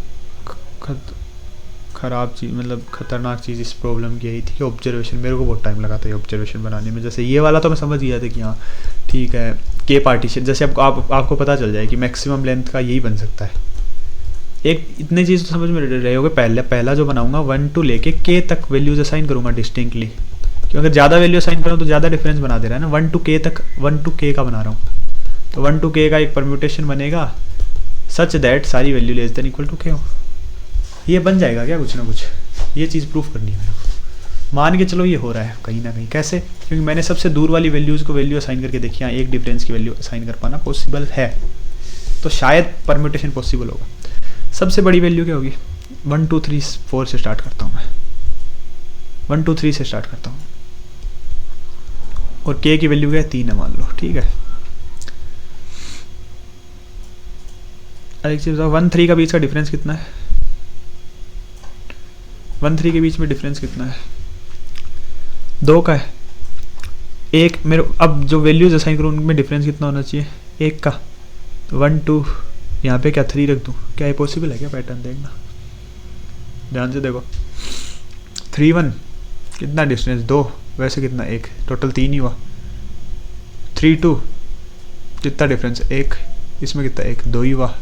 Speaker 1: ख़राब चीज़, मतलब ख़तरनाक चीज़ इस प्रॉब्लम की यही थी कि ऑब्जर्वेशन, मेरे को बहुत टाइम लगा था ये ऑब्जर्वेशन बनाने में। जैसे ये वाला तो मैं समझ गया था कि हाँ ठीक है, के पार्टीशन, जैसे आपको पता चल जाए कि मैक्सिमम लेंथ का यही बन सकता है। एक इतने चीज़ तो समझ में रहे होगे, पहला जो बनाऊंगा 1 to लेके के तक वैल्यूज असाइन करूँगा डिस्टिंक्टली, क्योंकि अगर ज़्यादा वैल्यू असाइन करूँ तो ज़्यादा डिफरेंस बना दे रहा है ना। 1 to k तक, 1 to k का बना रहा हूँ, तो 1 to k का एक परम्यूटेशन बनेगा सच दैट सारी value less than equal to k हो। ये बन जाएगा क्या कुछ ना कुछ, ये चीज़ प्रूफ करनी है मेरे को। मान के चलो ये हो रहा है कहीं ना कहीं, कैसे? क्योंकि मैंने सबसे दूर वाली वैल्यूज़ को वैल्यू असाइन करके देखी, यहाँ एक डिफरेंस की वैल्यू असाइन कर पाना पॉसिबल है, तो शायद परम्यूटेशन पॉसिबल होगा। सबसे बड़ी वैल्यू क्या होगी? 1 2 3 4 से स्टार्ट करता हूँ मैं, 1 2 3 से स्टार्ट करता हूँ, और k की वैल्यू क्या है 3 है मान लो, ठीक है। एक चीज़ बताओ, 1 3 का बीच का डिफरेंस कितना है? 1 3 के बीच में डिफरेंस कितना है? 2 का है। एक मेरे, अब जो वैल्यूज असाइन करूँ उनमें डिफरेंस कितना होना चाहिए? 1 का। 1 2 यहाँ पे क्या 3 रख दूँ? क्या ये पॉसिबल है क्या? पैटर्न देखना ध्यान से, देखो 3 1 कितना डिस्टेंस 2, वैसे कितना 1, टोटल 3 ही हुआ। 3 2 कितना डिफरेंस 1, इसमें कितना 1 2 ही हुआ,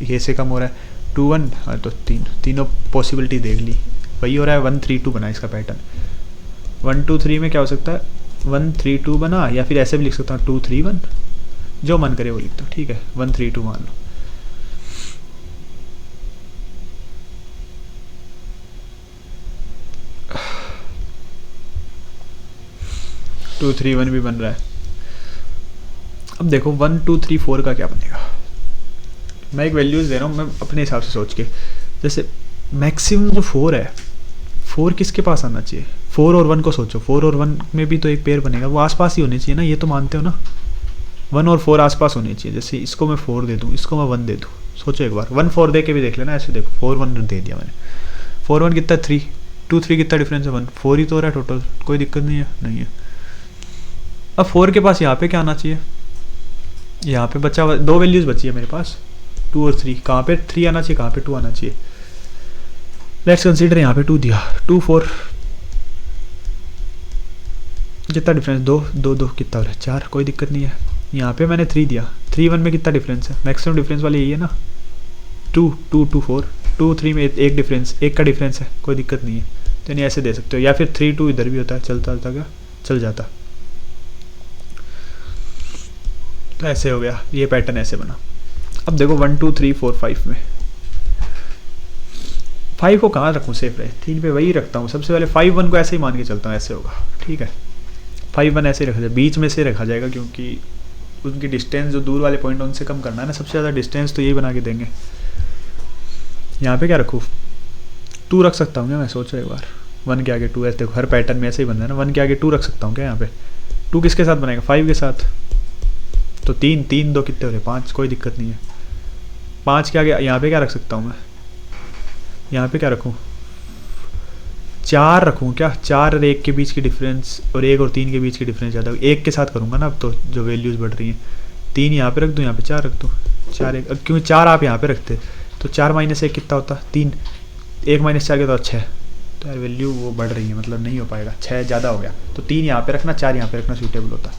Speaker 1: ये से कम हो रहा है। 2 1 हाँ तो 3, तीनों पॉसिबिलिटी देख ली, वही हो रहा है। 1 3 2 बना इसका पैटर्न। 1 2 3 में क्या हो सकता है? 1 3 2 बना, या फिर ऐसे भी लिख सकता हूँ 2 3 1, जो मन करे वो लिख दो, ठीक है। 1 3 2 मान लो। टू 3 1 भी बन रहा है। अब देखो 1 2 3 4 का क्या बनेगा? मैं एक वैल्यूज दे रहा हूँ मैं अपने हिसाब से सोच के, जैसे मैक्सिमम जो 4 है, 4 किसके पास आना चाहिए? 4 और 1 को सोचो, 4 और 1 में भी तो एक पेयर बनेगा, वो आसपास ही होने चाहिए ना, ये तो मानते हो ना। 1 और 4 आसपास होने चाहिए। जैसे इसको मैं 4 दे दूँ, इसको मैं 1 दे दूँ, सोचो एक बार, 1 4 दे के भी देख लेना। ऐसे देखो 4 1 दे दिया मैंने, 4 1 कितना 3, 2 3 कितना डिफरेंस है 1, 4 ही तो हो रहा है टोटल, कोई दिक्कत नहीं है, नहीं है। अब 4 के पास यहाँ पे क्या आना चाहिए? यहाँ पे बचा 2 वैल्यूज बची है मेरे पास, 2 और 3। कहाँ पे 3 आना चाहिए, कहाँ पे 2 आना चाहिए? लेट्स कंसीडर यहाँ पे 2 दिया, 2 4 कितना डिफरेंस 2 2 2 कितना हो रहा है 4, कोई दिक्कत नहीं है। यहाँ पे मैंने 3 दिया, 3 1 में कितना डिफरेंस है? मैक्सिमम डिफरेंस वाले यही है ना, 2 2 2 4, 2 3 में एक डिफरेंस, एक का डिफरेंस है, कोई दिक्कत नहीं है। तो नहीं ऐसे दे सकते हो, या फिर 3 2 इधर भी होता है, चलता क्या चल जाता। तो ऐसे हो गया, ये पैटर्न ऐसे बना। अब देखो 1 2 3 4 5 में 5 को कहाँ रखूँ सेफ रहे? 3 पे वही रखता हूँ सबसे पहले। 5 1 को ऐसे ही मान के चलता हूँ, ऐसे होगा, ठीक है। 5 1 ऐसे ही रखा जाए, बीच में से रखा जाएगा, क्योंकि उनकी डिस्टेंस जो दूर वाले पॉइंट उनसे कम करना है ना, सबसे ज़्यादा डिस्टेंस तो यही बना के देंगे। यहाँ पे क्या रखूँ? 2 रख सकता हूँ क्या मैं? सोचो एक बार, 1 के आगे 2, ऐसे देखो हर पैटर्न में ऐसे ही बनता है ना। 1 के आगे 2 रख सकता हूँ क्या यहाँ पे? 2 किसके साथ बनेगा? 5 के साथ, तो 3 3 2 कितने हो रहे? 5, कोई दिक्कत नहीं है। 5 के आगे यहाँ पे क्या रख सकता हूँ मैं? यहाँ पे क्या रखूँ? 4 रखूँ क्या, 4 और 1 के बीच की डिफरेंस और 1 और 3 के बीच की डिफरेंस ज़्यादा होगी, 1 के साथ करूँगा ना अब तो जो वैल्यूज़ बढ़ रही हैं। 3 यहाँ पे रख दूँ, यहाँ पे 4 रख दूँ, 4 1, क्योंकि 4 आप यहाँ पे रखते तो 4 माइनस 1 कितना होता, 3, 1 माइनस 4 के तो 6, तो यार वैल्यू वो बढ़ रही है, मतलब नहीं हो पाएगा, 6 ज़्यादा हो गया, तो 3 यहाँ पे रखना, 4 यहाँ पे रखना सूटेबल होता।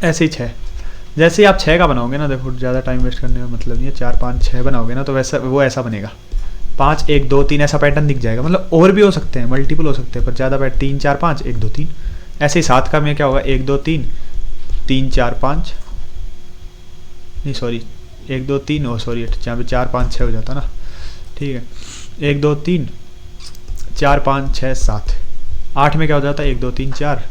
Speaker 1: ऐसे ही 6, जैसे ही आप 6 का बनाओगे ना, देखो ज़्यादा टाइम वेस्ट करने का मतलब नहीं है, 4 5 6 बनाओगे ना तो वैसा वो ऐसा बनेगा, 5 1 2 3 ऐसा पैटर्न दिख जाएगा। मतलब और भी हो सकते हैं, मल्टीपल हो सकते हैं, पर ज़्यादा पैटर्न 3 4 5 1 2 3। ऐसे ही 7 का में क्या होगा, 1 2 3 3 4 5, नहीं सॉरी 1 2 3, ओ सॉरी जहाँ पे 4 5 6 हो जाता ना, ठीक है 1 2 3 4 5 6 7, 8 में क्या हो जाता है 1 2 3 4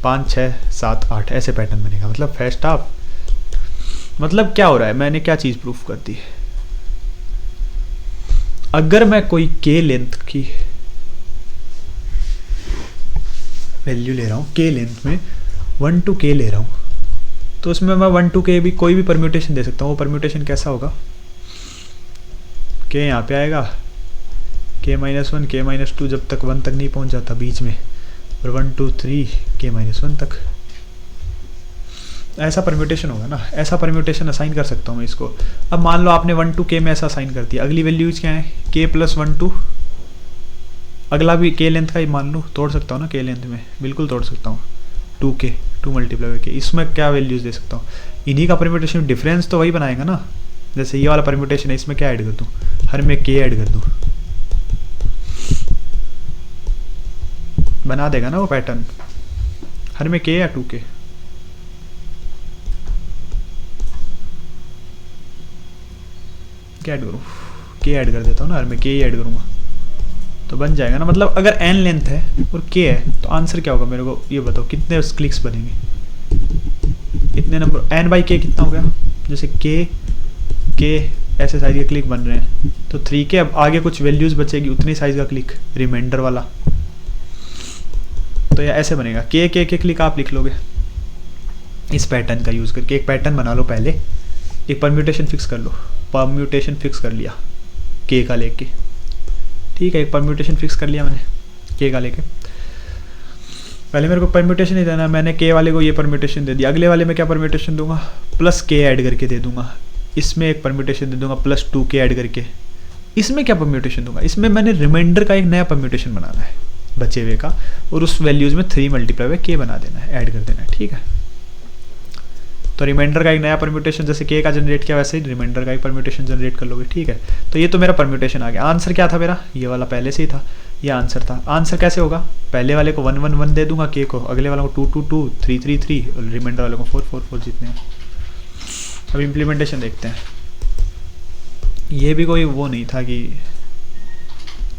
Speaker 1: 5 6 7 8, ऐसे पैटर्न बनेगा। मतलब फर्स्ट हाफ, मतलब क्या हो रहा है, मैंने क्या चीज़ प्रूफ कर दी, अगर मैं कोई के लेंथ की वैल्यू ले रहा हूँ, के लेंथ में 1 to k ले रहा हूँ, तो उसमें मैं 1 to k भी कोई भी परम्यूटेशन दे सकता हूँ। वो परम्यूटेशन कैसा होगा, के यहाँ पे आएगा, k माइनस 1 k माइनस 2 जब तक 1 तक नहीं पहुँच जाता बीच में, और 1 2 3 k माइनस 1 तक, ऐसा परम्यूटेशन होगा ना, ऐसा परम्यूटेशन असाइन कर सकता हूँ मैं इसको। अब मान लो आपने 1 to k में ऐसा असाइन कर दिया, अगली वैल्यूज क्या है, k प्लस 1 to, अगला भी k लेंथ का ही मान लो, तोड़ सकता हूँ ना k लेंथ में, बिल्कुल तोड़ सकता हूँ, 2k 2 मल्टीप्लाई बाई k, इसमें क्या वैल्यूज दे सकता हूँ, इन्हीं का परम्यूटेशन, डिफरेंस तो वही बनाएगा ना। जैसे ये वाला परम्यूटेशन है, इसमें क्या ऐड कर दूँ, हर में k ऐड कर दूँ, बना देगा ना वो पैटर्न, हर में k या 2k, क्या ऐड करूँ, k ऐड कर देता हूँ ना, हर में k ही ऐड करूँगा तो बन जाएगा ना। मतलब अगर n लेंथ है और k है तो आंसर क्या होगा, मेरे को ये बताओ कितने क्लिक्स बनेंगे, इतने नंबर, n बाई k कितना हो गया, जैसे k ऐसे साइज के क्लिक बन रहे हैं तो 3k, अब आगे कुछ वैल्यूज बचेगी उतनी साइज का क्लिक, रिमाइंडर वाला, तो ये ऐसे बनेगा, k के क्लिक आप लिख लोगे इस पैटर्न का यूज़ करके। एक पैटर्न बना लो पहले, एक परम्यूटेशन फिक्स कर लो, परम्यूटेशन फिक्स कर लिया k का लेके, ठीक है, एक परम्यूटेशन फिक्स कर लिया मैंने k का लेके। पहले मेरे को परम्यूटेशन ही देना है, मैंने k वाले को ये परम्यूटेशन दे दिया, अगले वाले में क्या परम्यूटेशन दूंगा, प्लस k ऐड करके दे दूंगा, इसमें एक परम्यूटेशन दे दूंगा प्लस 2k ऐड करके, इसमें क्या परम्यूटेशन दूंगा, इसमें मैंने रिमाइंडर का एक नया परम्यूटेशन बनाना है बचे हुए का, और उस वैल्यूज़ में 3 मल्टीप्लाई बाई k बना देना है, ऐड कर देना है, ठीक है। तो रिमाइंडर का एक नया परम्यूटेशन, जैसे k का जनरेट किया वैसे ही रिमाइंडर का एक परम्यूटेशन जनरेट कर लोगे, ठीक है। तो ये तो मेरा परम्यूटेशन आ गया। आंसर क्या था मेरा, ये वाला पहले से ही था, ये आंसर था। आंसर कैसे होगा, पहले वाले को 1 1 1 दे दूंगा k को, अगले वाले को 2 2 2 3 3 3 और रिमाइंडर वाले को 4 4 4 जितने हैं। अब इम्प्लीमेंटेशन देखते हैं, ये भी कोई वो नहीं था कि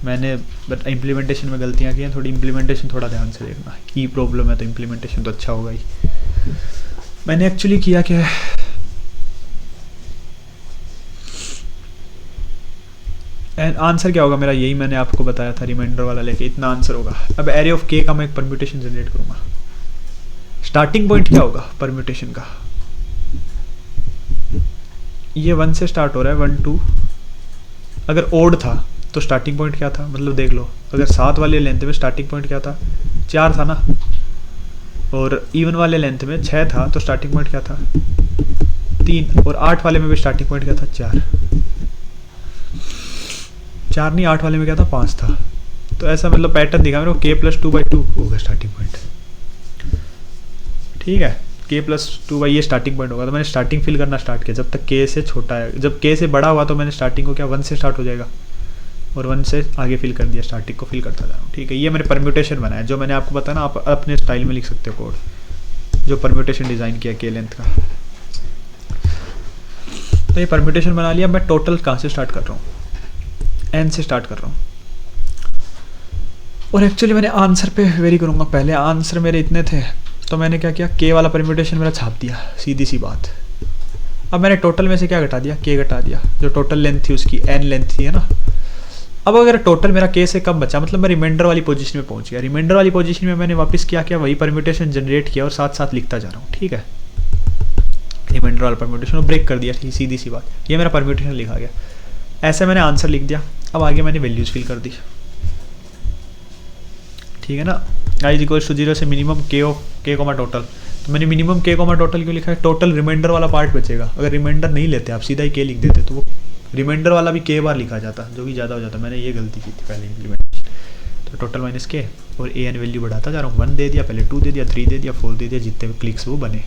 Speaker 1: मैंने बट इम्प्लीमेंटेशन में गलतियाँ की हैं, थोड़ी इम्प्लीमेंटेशन थोड़ा ध्यान से देखना, की प्रॉब्लम है तो इम्प्लीमेंटेशन तो अच्छा होगा ही। मैंने एक्चुअली किया क्या है, आंसर क्या होगा मेरा, यही मैंने आपको बताया था, रिमाइंडर वाला लेके इतना आंसर होगा। अब एरे ऑफ k का मैं एक परम्यूटेशन जनरेट करूंगा, स्टार्टिंग पॉइंट क्या होगा परम्यूटेशन का, ये 1 से स्टार्ट हो रहा है 1 2, अगर ओड था तो स्टार्टिंग पॉइंट क्या था, मतलब देख लो अगर 7 वाले लेंथ में स्टार्टिंग पॉइंट क्या था, 4 था ना, और इवन वाले लेंथ में 6 था तो स्टार्टिंग पॉइंट क्या था 3, और 8 वाले में भी स्टार्टिंग पॉइंट क्या था 4 नहीं 8 वाले में क्या था 5 था। तो ऐसा मतलब पैटर्न दिखा मेरे को, k प्लस 2 बाई 2 होगा स्टार्टिंग पॉइंट, ठीक है, k प्लस 2 बाई ये स्टार्टिंग पॉइंट होगा। तो मैंने स्टार्टिंग फिल करना स्टार्ट किया, जब तक k से छोटा है, जब k से बड़ा हुआ तो मैंने स्टार्टिंग को क्या 1 से स्टार्ट हो जाएगा, और 1 से आगे फिल कर दिया, स्टार्टिंग को फिल करता जा रहा हूँ, ठीक है। ये मैंने परम्यूटेशन बनाया, जो मैंने आपको बताया ना, आप अपने स्टाइल में लिख सकते हो कोड, जो परम्यूटेशन डिज़ाइन किया k लेंथ का। तो ये परम्यूटेशन बना लिया, मैं टोटल कहाँ से स्टार्ट कर रहा हूँ, n से स्टार्ट कर रहा हूँ, और एक्चुअली मैंने आंसर पे वेरी करूँगा। पहले आंसर मेरे इतने थे तो मैंने क्या किया, k वाला परम्यूटेशन मेरा छाप दिया, सीधी सी बात। अब मैंने टोटल में से क्या घटा दिया, k घटा दिया, जो टोटल लेंथ थी उसकी n लेंथ थी, है ना। अब अगर टोटल मेरा k से कम बचा, मतलब मैं रिमाइंडर वाली पोजीशन में पहुंच गया, रिमाइंडर वाली पोजीशन में मैंने वापस क्या वही परम्यूटेशन जनरेट किया और साथ साथ लिखता जा रहा हूँ, ठीक है। रिमाइंडर वाला परम्यूटेशन ब्रेक कर दिया, ठीक, सीधी सी बात, ये मेरा परम्यूटेशन लिखा गया। ऐसे मैंने आंसर लिख दिया, अब आगे मैंने वैल्यूज फिल कर दी, ठीक है ना। i इज इक्वल टू 0 से minimum k of k comma total, तो मैंने मिनिमम k कॉमा टोटल क्यों लिखा है, टोटल रिमाइंडर वाला पार्ट बचेगा। अगर रिमाइंडर नहीं लेते आप सीधा ही k लिख देते तो वो रिमाइंडर वाला भी k बार लिखा जाता, जो कि ज़्यादा हो जाता। मैंने ये गलती की थी पहले इम्प्लीमेंटेशन। तो टोटल माइनस k और an वैल्यू बढ़ाता जा रहा हूँ, 1 दे दिया, पहले 2 दे दिया, 3 दे दिया, 4 दे दिया, जितने भी क्लिक्स वो बने।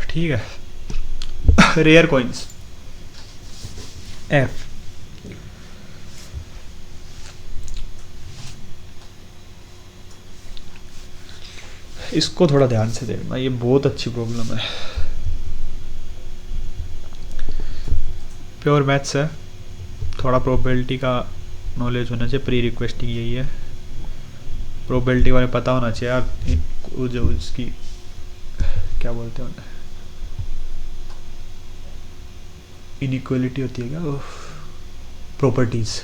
Speaker 1: ठीक है। रेयर कॉइन्स f, इसको थोड़ा ध्यान से देखना, ये बहुत अच्छी प्रॉब्लम है, प्योर मैथ्स है, थोड़ा प्रोबेबिलिटी का नॉलेज होना चाहिए, प्री रिक्वेस्टिंग यही है, प्रोबेबिलिटी वाले पता होना चाहिए यार, वो जो उसकी क्या बोलते हैं उन्हें, इनइक्वालिटी होती है क्या, प्रॉपर्टीज,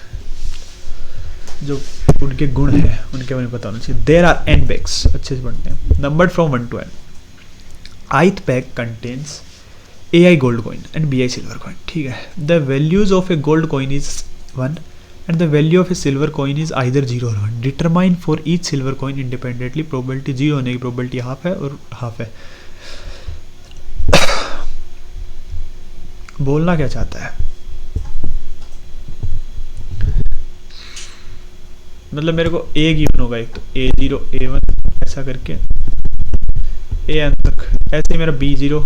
Speaker 1: जो उनके गुण हैं उनके बारे में पता होना चाहिए। देयर आर n बैग्स, अच्छे से पढ़ते हैं, numbered from 1 to n, ith bag contains ai gold coin and bi silver coin, ठीक है। The values of A gold coin is 1 and the value of A silver coin is either 0 और 1, determine for each silver coin independently, probability 0 होने की probability half है और half है। बोलना क्या चाहता है, मतलब मेरे को a गिवन होगा एक, तो a0 a1 ऐसा करके an तक, ऐसे ही मेरा b0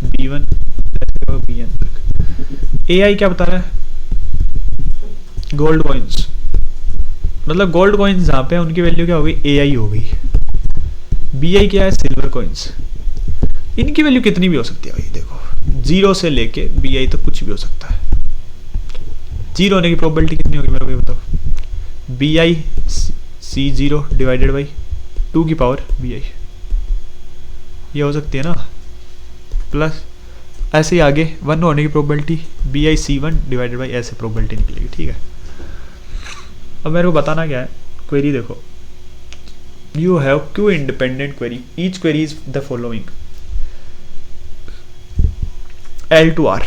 Speaker 1: b1 ऐसे होगा bn तक। ai क्या बता रहा है, गोल्ड कॉइन्स, मतलब गोल्ड कॉइन्स जहाँ पे उनकी वैल्यू क्या हो गई, ai हो गई। bi क्या है, सिल्वर कॉइन्स, इनकी वैल्यू कितनी भी हो सकती है भाई, देखो 0 से लेके bi तक कुछ भी हो सकता है। 0 होने की प्रोबेबिलिटी कितनी होगी मेरे को ये बताओ, bi c0 डिवाइडेड बाई 2 की पावर bi, ये हो सकती है ना, प्लस ऐसे ही आगे 1 होने की probability bi c1 divided by, ऐसे प्रोबेबिलिटी निकलेगी, ठीक है। अब मेरे को बताना क्या है, क्वेरी देखो, you have Q independent query, each query is the following, L to R,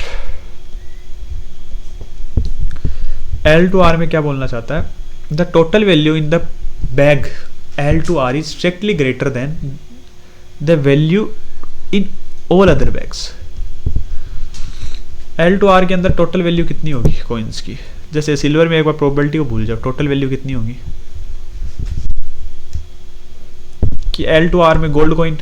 Speaker 1: L to R में क्या बोलना चाहता है, the total value in the bag L to R is strictly greater than the value in all other bags. L to R के अंदर total value कितनी होगी coins की, जैसे सिल्वर में एक बार प्रोबेबिलिटी को भूल जाओ, टोटल वैल्यू कितनी होगी कि L to R में गोल्ड कॉइन,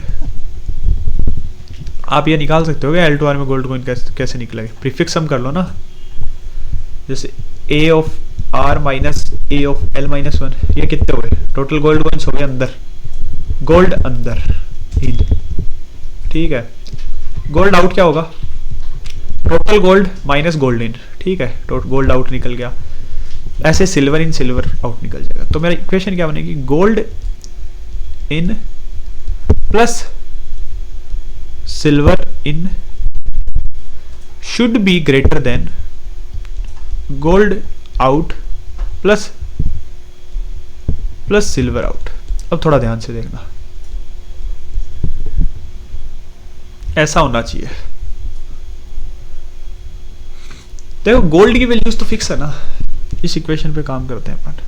Speaker 1: आप ये निकाल सकते हो क्या L to R में गोल्ड कॉइन कैसे निकलेगा, प्रीफिक्स हम कर लो ना, जैसे A of R minus A of L minus 1, ये कितने हो गए, टोटल गोल्ड कॉइन्स हो गए अंदर, गोल्ड अंदर इन, ठीक है। गोल्ड आउट क्या होगा, total gold minus gold in, ठीक है, टोटल गोल्ड आउट निकल गया, ऐसे सिल्वर इन सिल्वर आउट निकल जाएगा। तो मेरा इक्वेशन क्या बनेगी, gold in plus silver in should be greater than gold out plus silver out। अब थोड़ा ध्यान से देखना, ऐसा होना चाहिए। देखो गोल्ड की वैल्यूज तो फिक्स है ना, इस इक्वेशन पे काम करते हैं अपन,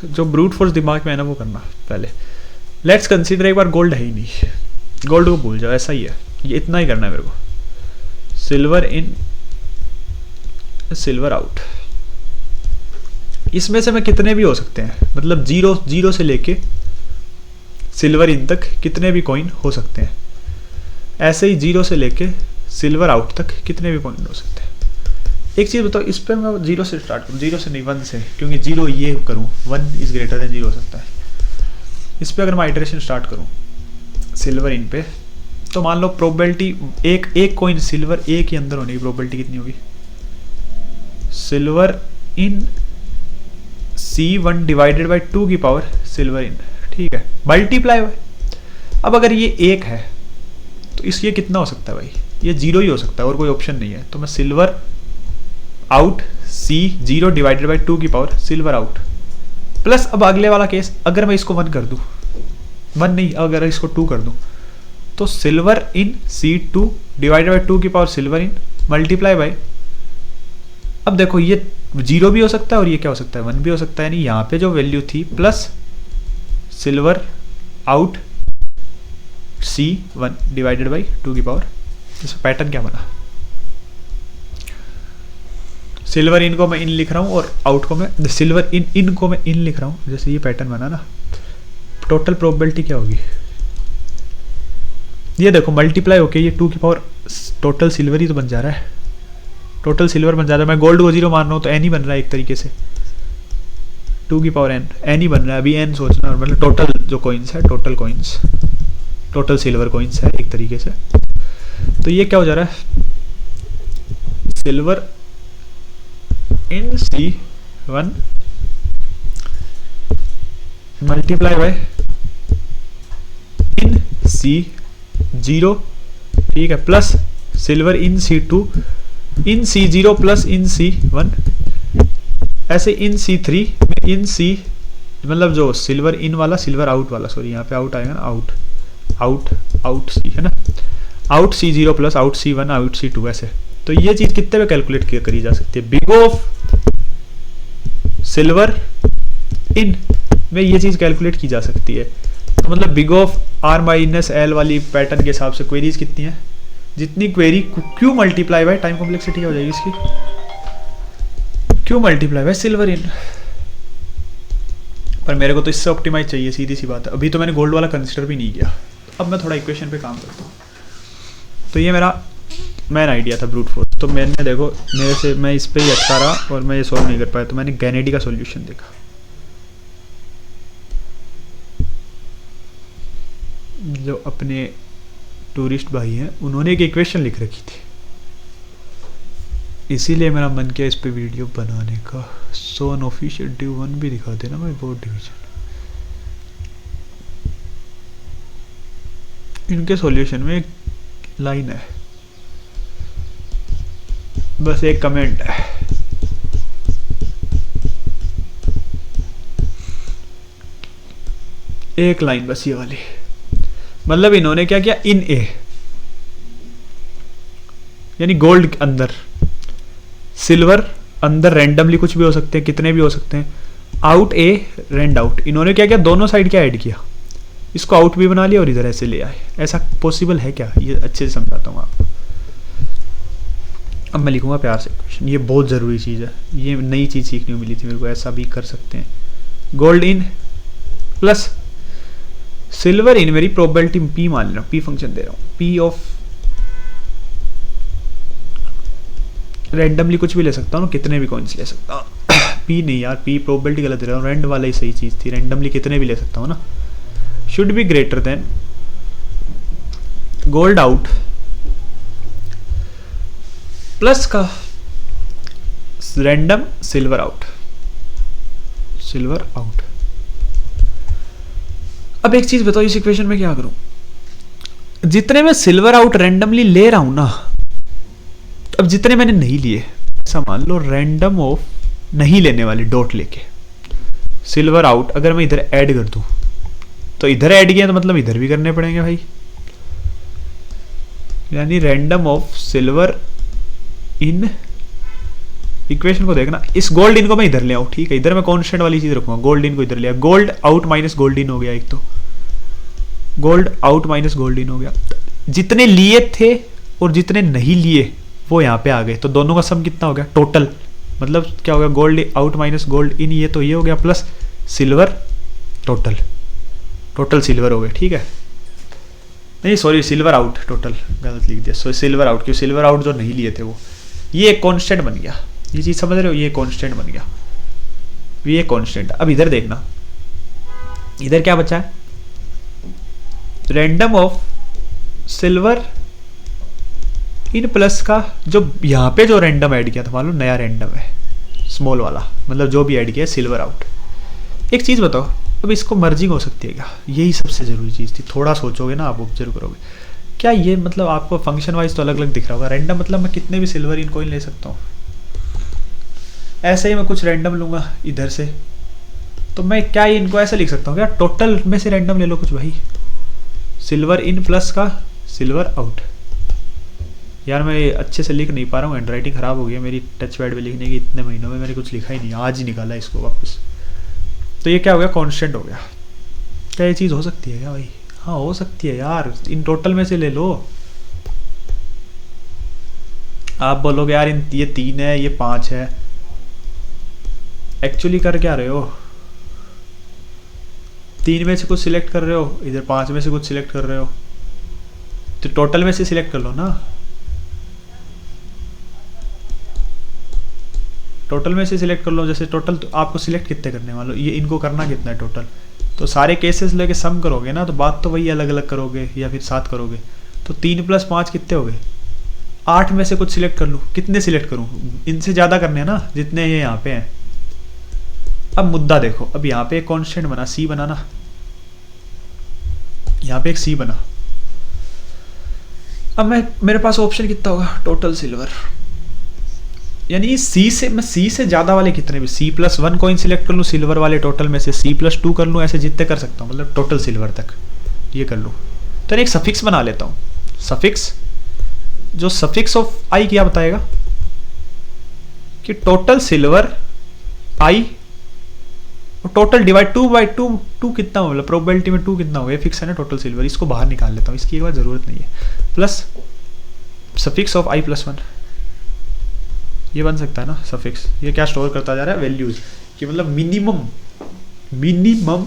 Speaker 1: जो ब्रूट फोर्स दिमाग में है ना वो करना पहले। लेट्स कंसीडर एक बार गोल्ड है ही नहीं, गोल्ड को भूल जाओ, ऐसा ही है, ये इतना ही करना है मेरे को, सिल्वर इन सिल्वर आउट, इसमें से मैं कितने भी हो सकते हैं, मतलब 0 से लेके सिल्वर इन तक कितने भी कॉइन हो सकते हैं, ऐसे ही 0 से लेके सिल्वर आउट तक कितने भी कॉइन हो सकते हैं। एक चीज़ बताओ, इस पर मैं 0 से स्टार्ट करूँ, 0 से नहीं 1 से, क्योंकि 0 ये करूँ 1 इज ग्रेटर देन 0 हो सकता है। इस पर अगर मैं आइटरेशन स्टार्ट करूँ सिल्वर इन पे, तो मान लो प्रोबेबिलिटी एक कॉइन सिल्वर ए के अंदर होने की प्रोबेबिलिटी कितनी होगी, silver in C1 divided by 2 की पावर सिल्वर इन, ठीक है, मल्टीप्लाई बाय, अब अगर ये 1 है तो इस ये कितना हो सकता है भाई, ये जीरो ही हो सकता है और कोई ऑप्शन नहीं है। तो मैं silver out C 0 divided by 2 की पावर सिल्वर आउट प्लस, अब अगले वाला केस अगर मैं इसको 1 कर दूं, 1 नहीं अगर इसको 2 कर दूं, तो silver in C2 divided by 2 की power silver in multiply by, अब देखो ये 0 भी हो सकता है और ये क्या हो सकता है 1 भी हो सकता है, यानी यहाँ पे जो वैल्यू थी plus silver out C1 divided by 2 की पावर, इसमें पैटर्न क्या बना, सिल्वर इन को मैं इन लिख रहा हूँ और आउट को मैं सिल्वर इन को मैं इन लिख रहा हूँ, जैसे ये पैटर्न बना ना। टोटल प्रोबेबिलिटी क्या होगी, ये देखो मल्टीप्लाई होके ये 2 की पावर टोटल सिल्वर ही तो बन जा रहा है, टोटल सिल्वर बन जा रहा है। मैं गोल्ड को 0 मान रहा हूँ तो एन ही बन रहा है एक तरीके से, 2 की पावर एन ही बन रहा है। अभी एन सोचना, मतलब टोटल जो कॉइन्स है, total coins, total silver coins है एक तरीके से। तो ये क्या हो जा रहा है, silver in C1 multiply by in C0, ठीक है, plus silver in C2 in C0 plus in C1, ऐसे इन C3 में इन C, मतलब जो सिल्वर इन वाला सिल्वर आउट वाला, सॉरी यहाँ पे आउट आएगा ना, आउट आउट आउट C है ना, out C0 plus out C1 out C2 ऐसे। तो ये चीज कितने पे कैलकुलेट करी जा सकती है, बिग ऑफ सिल्वर इन में ये चीज कैलकुलेट की जा सकती है। तो मतलब big of R minus L वाली पैटर्न के हिसाब से क्वेरीज कितनी है, जितनी query Q multiply by time complexity क्या हो जाएगी इसकी, Q multiply by silver in. पर मेरे को तो इससे ऑप्टिमाइज चाहिए, सीधी सी बात है। अभी तो मैंने गोल्ड वाला कंसिडर भी नहीं किया, अब मैं थोड़ा इक्वेशन पे काम करता हूँ। तो ये मेरा मैन आइडिया था ब्रूट फोर्स, तो मैंने देखो मेरे से मैं इस पे ही अटका रहा और मैं ये सॉल्व नहीं कर पाया, तो मैंने गैनेडी का सॉल्यूशन देखा। जो अपने टूरिस्ट भाई हैं उन्होंने एक इक्वेशन लिख रखी थी, इसीलिए मेरा मन किया इस पे वीडियो बनाने का। सो अनऑफिशियल ड्यू 1 भी दिखा देना भाई, बोर्ड डिवीजन। इनके सॉल्यूशन में एक लाइन है, बस एक कमेंट है, एक लाइन बस ये वाली। मतलब इन्होंने क्या किया, इन ए यानी गोल्ड अंदर, सिल्वर अंदर, रैंडमली कुछ भी हो सकते हैं, कितने भी हो सकते हैं, आउट ए रैंड आउट। इन्होंने क्या किया, दोनों साइड क्या ऐड किया, इसको आउट भी बना लिया और इधर ऐसे ले आए। ऐसा पॉसिबल है क्या, ये अच्छे से समझाता हूँ आपको। अब मैं लिखूंगा प्यार से क्वेश्चन, ये बहुत ज़रूरी चीज़ है, ये नई चीज़ सीखने को मिली थी मेरे को। ऐसा भी कर सकते हैं, gold in plus silver in, मेरी प्रोबेबिलिटी पी मान ले रहा हूँ, पी फंक्शन दे रहा हूँ, पी ऑफ रैंडमली कुछ भी ले सकता हूँ ना, कितने भी कॉइन्स ले सकता हूँ। पी नहीं यार, पी प्रोबेबिलिटी गलत दे रहा हूँ, रैंड वाला ही सही चीज़ थी, रैंडमली कितने भी ले सकता हूँ ना। Should be greater than gold out plus का random silver out, silver out. अब एक चीज बताओ, इस इक्वेशन में क्या करूं, जितने मैं सिल्वर आउट रैंडमली ले रहा हूं ना, अब जितने मैंने नहीं लिए, ऐसा मान लो रैंडम ऑफ नहीं लेने वाले डॉट लेके सिल्वर आउट अगर मैं इधर ऐड कर दूं, तो इधर ऐड किया तो मतलब इधर भी करने पड़ेंगे भाई, यानी random of silver in. Equation को देखना, इस गोल्ड इन को मैं इधर ले आऊं, ठीक है, इधर मैं कांस्टेंट वाली चीज रखूंगा, गोल्ड इन को इधर लिया, gold out minus gold in हो गया, एक तो gold out minus gold in हो गया। जितने लिए थे और जितने नहीं लिए वो यहाँ पे आ गए, तो दोनों का सम कितना हो गया टोटल, मतलब क्या हो गया, gold out minus gold in, ये तो ये हो गया, plus silver total, total silver हो गए, ठीक है। नहीं सॉरी, सिल्वर आउट, टोटल गलत लिख दिया, सो सिल्वर आउट, क्यों सिल्वर आउट जो नहीं लिए थे वो, ये एक कांस्टेंट बन गया, ये चीज समझ रहे हो, ये कांस्टेंट बन गया, ये कांस्टेंट। अब इधर देखना, इधर क्या बचा है, random of silver in plus का जो यहाँ पे जो रैंडम ऐड किया था, मान लो नया रैंडम है स्मॉल वाला, मतलब जो भी ऐड किया सिल्वर आउट। एक चीज बताओ, अब इसको मर्जिंग हो सकती है क्या, यही सबसे जरूरी चीज थी, थोड़ा सोचोगे ना आप, ऑब्जर्व करोगे, क्या ये मतलब आपको फंक्शन वाइज तो अलग अलग दिख रहा होगा। रैंडम मतलब मैं कितने भी सिल्वर इन कॉइन ले सकता हूँ। ऐसे ही मैं कुछ रैंडम लूँगा इधर से, तो मैं क्या इनको ऐसे लिख सकता हूँ क्या, टोटल में से रैंडम ले लो कुछ भाई, सिल्वर इन प्लस का सिल्वर आउट। यार मैं अच्छे से लिख नहीं पा रहा हूँ, हैंड राइटिंग ख़राब हो गई है मेरी टच पैड पे लिखने की। इतने महीनों में मैंने कुछ लिखा ही नहीं, आज ही निकाला इसको वापस। तो ये क्या हो गया, कॉन्स्टेंट हो गया। क्या ये चीज़ हो सकती है क्या भाई? हाँ हो सकती है यार, इन टोटल में से ले लो। आप बोलोगे यार इन ये 3 है ये 5 है, एक्चुअली कर क्या रहे हो, 3 में से कुछ सिलेक्ट कर रहे हो, इधर 5 में से कुछ सिलेक्ट कर रहे हो, तो टोटल में से सिलेक्ट कर लो ना। टोटल में से सिलेक्ट कर लो। जैसे टोटल तो आपको सिलेक्ट कितने करने वाले, ये इनको करना कितना है टोटल, तो सारे केसेस लेके सम करोगे ना, तो बात तो वही अलग अलग करोगे या फिर 7 करोगे। तो 3 + 5 कितने हो गए, 8 में से कुछ सिलेक्ट कर लूँ। कितने सिलेक्ट करूँ, इनसे ज़्यादा करने हैं ना जितने ये यहाँ पे हैं। अब मुद्दा देखो, अब यहाँ पे एक कॉन्स्टेंट बना सी बना ना, यहाँ पे एक सी बना। अब मेरे पास ऑप्शन कितना होगा, टोटल सिल्वर, यानी सी से मैं सी से ज़्यादा वाले कितने भी, C+1 कॉइन सिलेक्ट कर लूँ सिल्वर वाले टोटल में से, C+2 कर लूँ, ऐसे जितने कर सकता हूँ, मतलब टोटल सिल्वर तक ये कर लूँ। तो एक सफिक्स बना लेता हूँ, सफिक्स, जो सफिक्स ऑफ आई क्या बताएगा कि टोटल सिल्वर आई और टोटल डिवाइड 2/2, 2 कितना हो, मतलब प्रोबेबिलिटी में 2 कितना हो, ये फिक्स है ना टोटल सिल्वर, इसको बाहर निकाल लेता हूँ, इसकी एक बार ज़रूरत नहीं है। प्लस सफिक्स ऑफ i+1, ये बन सकता है ना सफिक्स। ये क्या स्टोर करता जा रहा है, वैल्यूज कि मतलब मिनिमम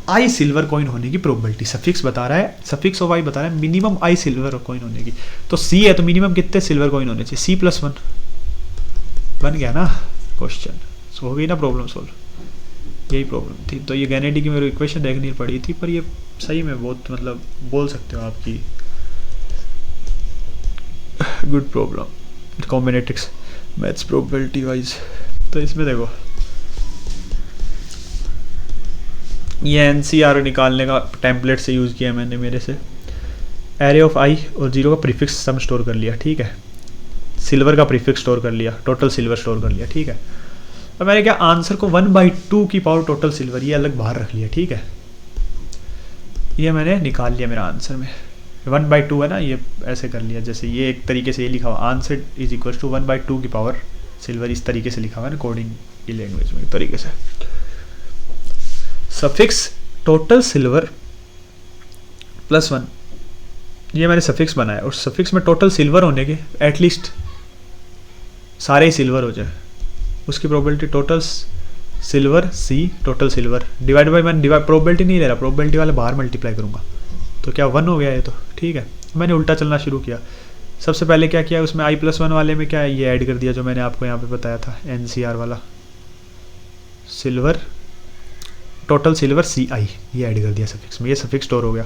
Speaker 1: आई सिल्वर कॉइन होने की प्रोबेबिलिटी। सफिक्स बता रहा है, सफिक्स ऑफ आई बता रहा है मिनिमम आई सिल्वर कॉइन होने की। तो सी है तो मिनिमम कितने सिल्वर कॉइन होने चाहिए, C+1 बन गया ना क्वेश्चन, हो गई ना प्रॉब्लम सोल्व। यही प्रॉब्लम थी। तो ये गैनेडी की मेरे इक्वेशन देखनी पड़ी थी, पर ये सही में बहुत मतलब बोल सकते हो आपकी good problem, combinatorics maths probability wise. तो इसमें देखो ये NCR निकालने का टेम्पलेट से यूज़ किया मैंने मेरे से। एरे ऑफ आई और 0 का प्रीफिक्स सम स्टोर कर लिया, ठीक है, सिल्वर का प्रीफिक्स स्टोर कर लिया, टोटल सिल्वर स्टोर कर लिया, ठीक है। अब मैंने क्या आंसर को 1/2 की पावर टोटल सिल्वर ये अलग बाहर रख लिया, ठीक है, ये मैंने निकाल लिया मेरा आंसर में। 1/2 है ना, ये ऐसे कर लिया, जैसे ये एक तरीके से ये लिखा हुआ आंसर इज इक्वल टू 1/2 की पावर सिल्वर, इस तरीके से लिखा हुआ है ना कोडिंग की लैंग्वेज में, एक तरीके से। सफिक्स टोटल सिल्वर +1, ये मैंने सफिक्स बनाया, और सफिक्स में टोटल सिल्वर होने के एटलीस्ट सारे ही सिल्वर हो जाए, उसकी probability total silver C total silver divide by, मैं प्रोबेबिलिटी नहीं ले रहा, प्रोबेबिलिटी वाले बाहर मल्टीप्लाई करूँगा, तो क्या 1 हो गया ये, तो ठीक है। मैंने उल्टा चलना शुरू किया। सबसे पहले क्या किया, उसमें i+1 वाले में क्या है, ये ऐड कर दिया जो मैंने आपको यहाँ पे बताया था NCR वाला, सिल्वर टोटल सिल्वर CI, ये ऐड कर दिया सफिक्स में, ये सफिक्स स्टोर हो गया।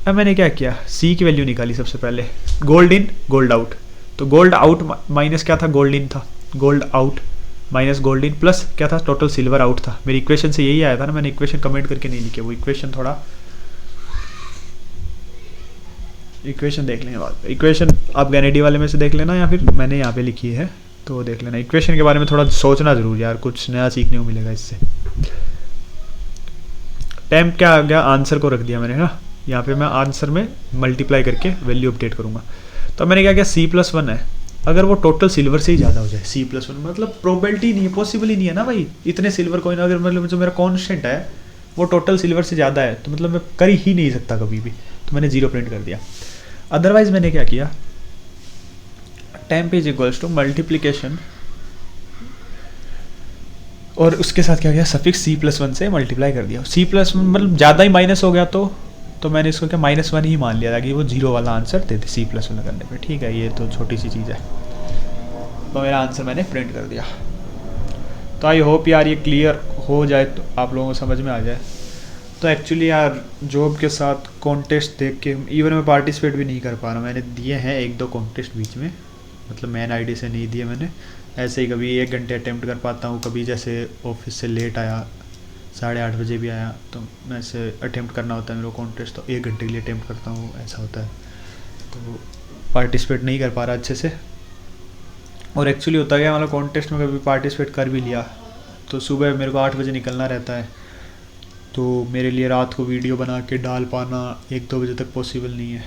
Speaker 1: अब मैंने क्या किया, C की वैल्यू निकाली सबसे पहले, गोल्ड इन गोल्ड आउट, तो गोल्ड आउट माइनस क्या था, गोल्ड इन था, gold out minus gold in plus क्या था, टोटल सिल्वर आउट था। मेरी इक्वेशन से यही आया था ना, मैंने इक्वेशन कमेंट करके नहीं लिखी, वो इक्वेशन थोड़ा इक्वेशन देख लेंगे बाद। इक्वेशन आप गैनेडी वाले में से देख लेना या फिर मैंने यहाँ पे लिखी है तो देख लेना। इक्वेशन के बारे में थोड़ा सोचना जरूर यार, कुछ नया सीखने को मिलेगा इससे। टेम्प क्या आ गया, आंसर को रख दिया मैंने ना, यहाँ पे मैं आंसर में मल्टीप्लाई करके वैल्यू अपडेट करूँगा। तो मैंने क्या किया, C+1 है, अगर वो टोटल सिल्वर से ही ज़्यादा हो जाए, C+1 मतलब प्रोबेबिलिटी नहीं है, पॉसिबल ही नहीं है ना भाई, इतने सिल्वर कॉइन अगर मतलब जो मेरा कॉन्स्टेंट है वो टोटल सिल्वर से ज़्यादा है, तो मतलब मैं कर ही नहीं सकता कभी भी, तो मैंने 0 प्रिंट कर दिया। अदरवाइज मैंने क्या किया, temp is equals to multiplication और उसके साथ क्या किया, सफिक्स C+1 से मल्टीप्लाई कर दिया। C+1 मतलब ज़्यादा ही माइनस हो गया तो मैंने इसको क्या -1 ही मान लिया ताकि वो 0 वाला आंसर दे दे C+1 करने पे, ठीक है, ये तो छोटी सी चीज़ है। तो मेरा आंसर मैंने प्रिंट कर दिया। तो आई होप यार ये क्लियर हो जाए, तो आप लोगों को समझ में आ जाए। तो एक्चुअली यार जॉब के साथ कॉन्टेस्ट देख के इवन मैं पार्टिसिपेट भी नहीं कर पा रहा। मैंने दिए हैं 1-2 कॉन्टेस्ट बीच में, मतलब मेन आईडी से नहीं दिए मैंने, ऐसे ही कभी 1 घंटे अटेम्प्ट कर पाता हूँ, कभी जैसे ऑफिस से लेट आया 8:30 बजे भी आया तो मैं ऐसे अटेम्प्ट करना होता है मेरे को कॉन्टेस्ट, तो 1 घंटे के लिए अटेम्प्ट करता हूँ, ऐसा होता है। तो पार्टिसिपेट नहीं कर पा रहा अच्छे से। और एक्चुअली होता क्या, मतलब कॉन्टेस्ट में कभी पार्टिसिपेट कर भी लिया तो सुबह मेरे को 8 बजे निकलना रहता है, तो मेरे लिए रात को वीडियो बना के डाल पाना 1-2 बजे तक पॉसिबल नहीं है।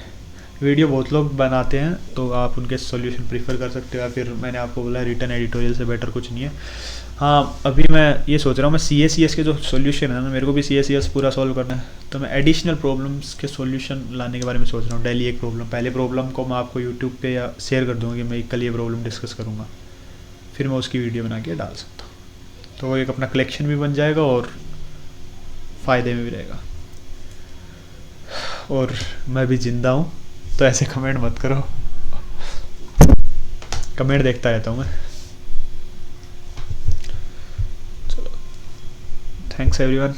Speaker 1: वीडियो बहुत लोग बनाते हैं तो आप उनके सॉल्यूशन प्रीफर कर सकते हो, या फिर मैंने आपको बोला रिटर्न एडिटोरियल से बेटर कुछ नहीं है। हाँ, अभी मैं ये सोच रहा हूँ, मैं CA/CS के जो सॉल्यूशन है ना, मेरे को भी CA/CS पूरा सॉल्व करना है, तो मैं एडिशनल प्रॉब्लम्स के सॉल्यूशन लाने के बारे में सोच रहा हूँ। डेली एक प्रॉब्लम, पहले प्रॉब्लम को मैं आपको यूट्यूब पे या शेयर कर दूँगा कि मैं कल ये प्रॉब्लम डिस्कस करूँगा, फिर मैं उसकी वीडियो बना के डाल सकता हूँ। तो वो एक अपना कलेक्शन भी बन जाएगा और फ़ायदे में भी रहेगा। और मैं भी ज़िंदा हूँ, तो ऐसे कमेंट मत करो, कमेंट देखता रहता हूँ मैं। चलो, थैंक्स एवरीवन,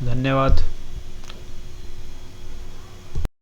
Speaker 1: धन्यवाद।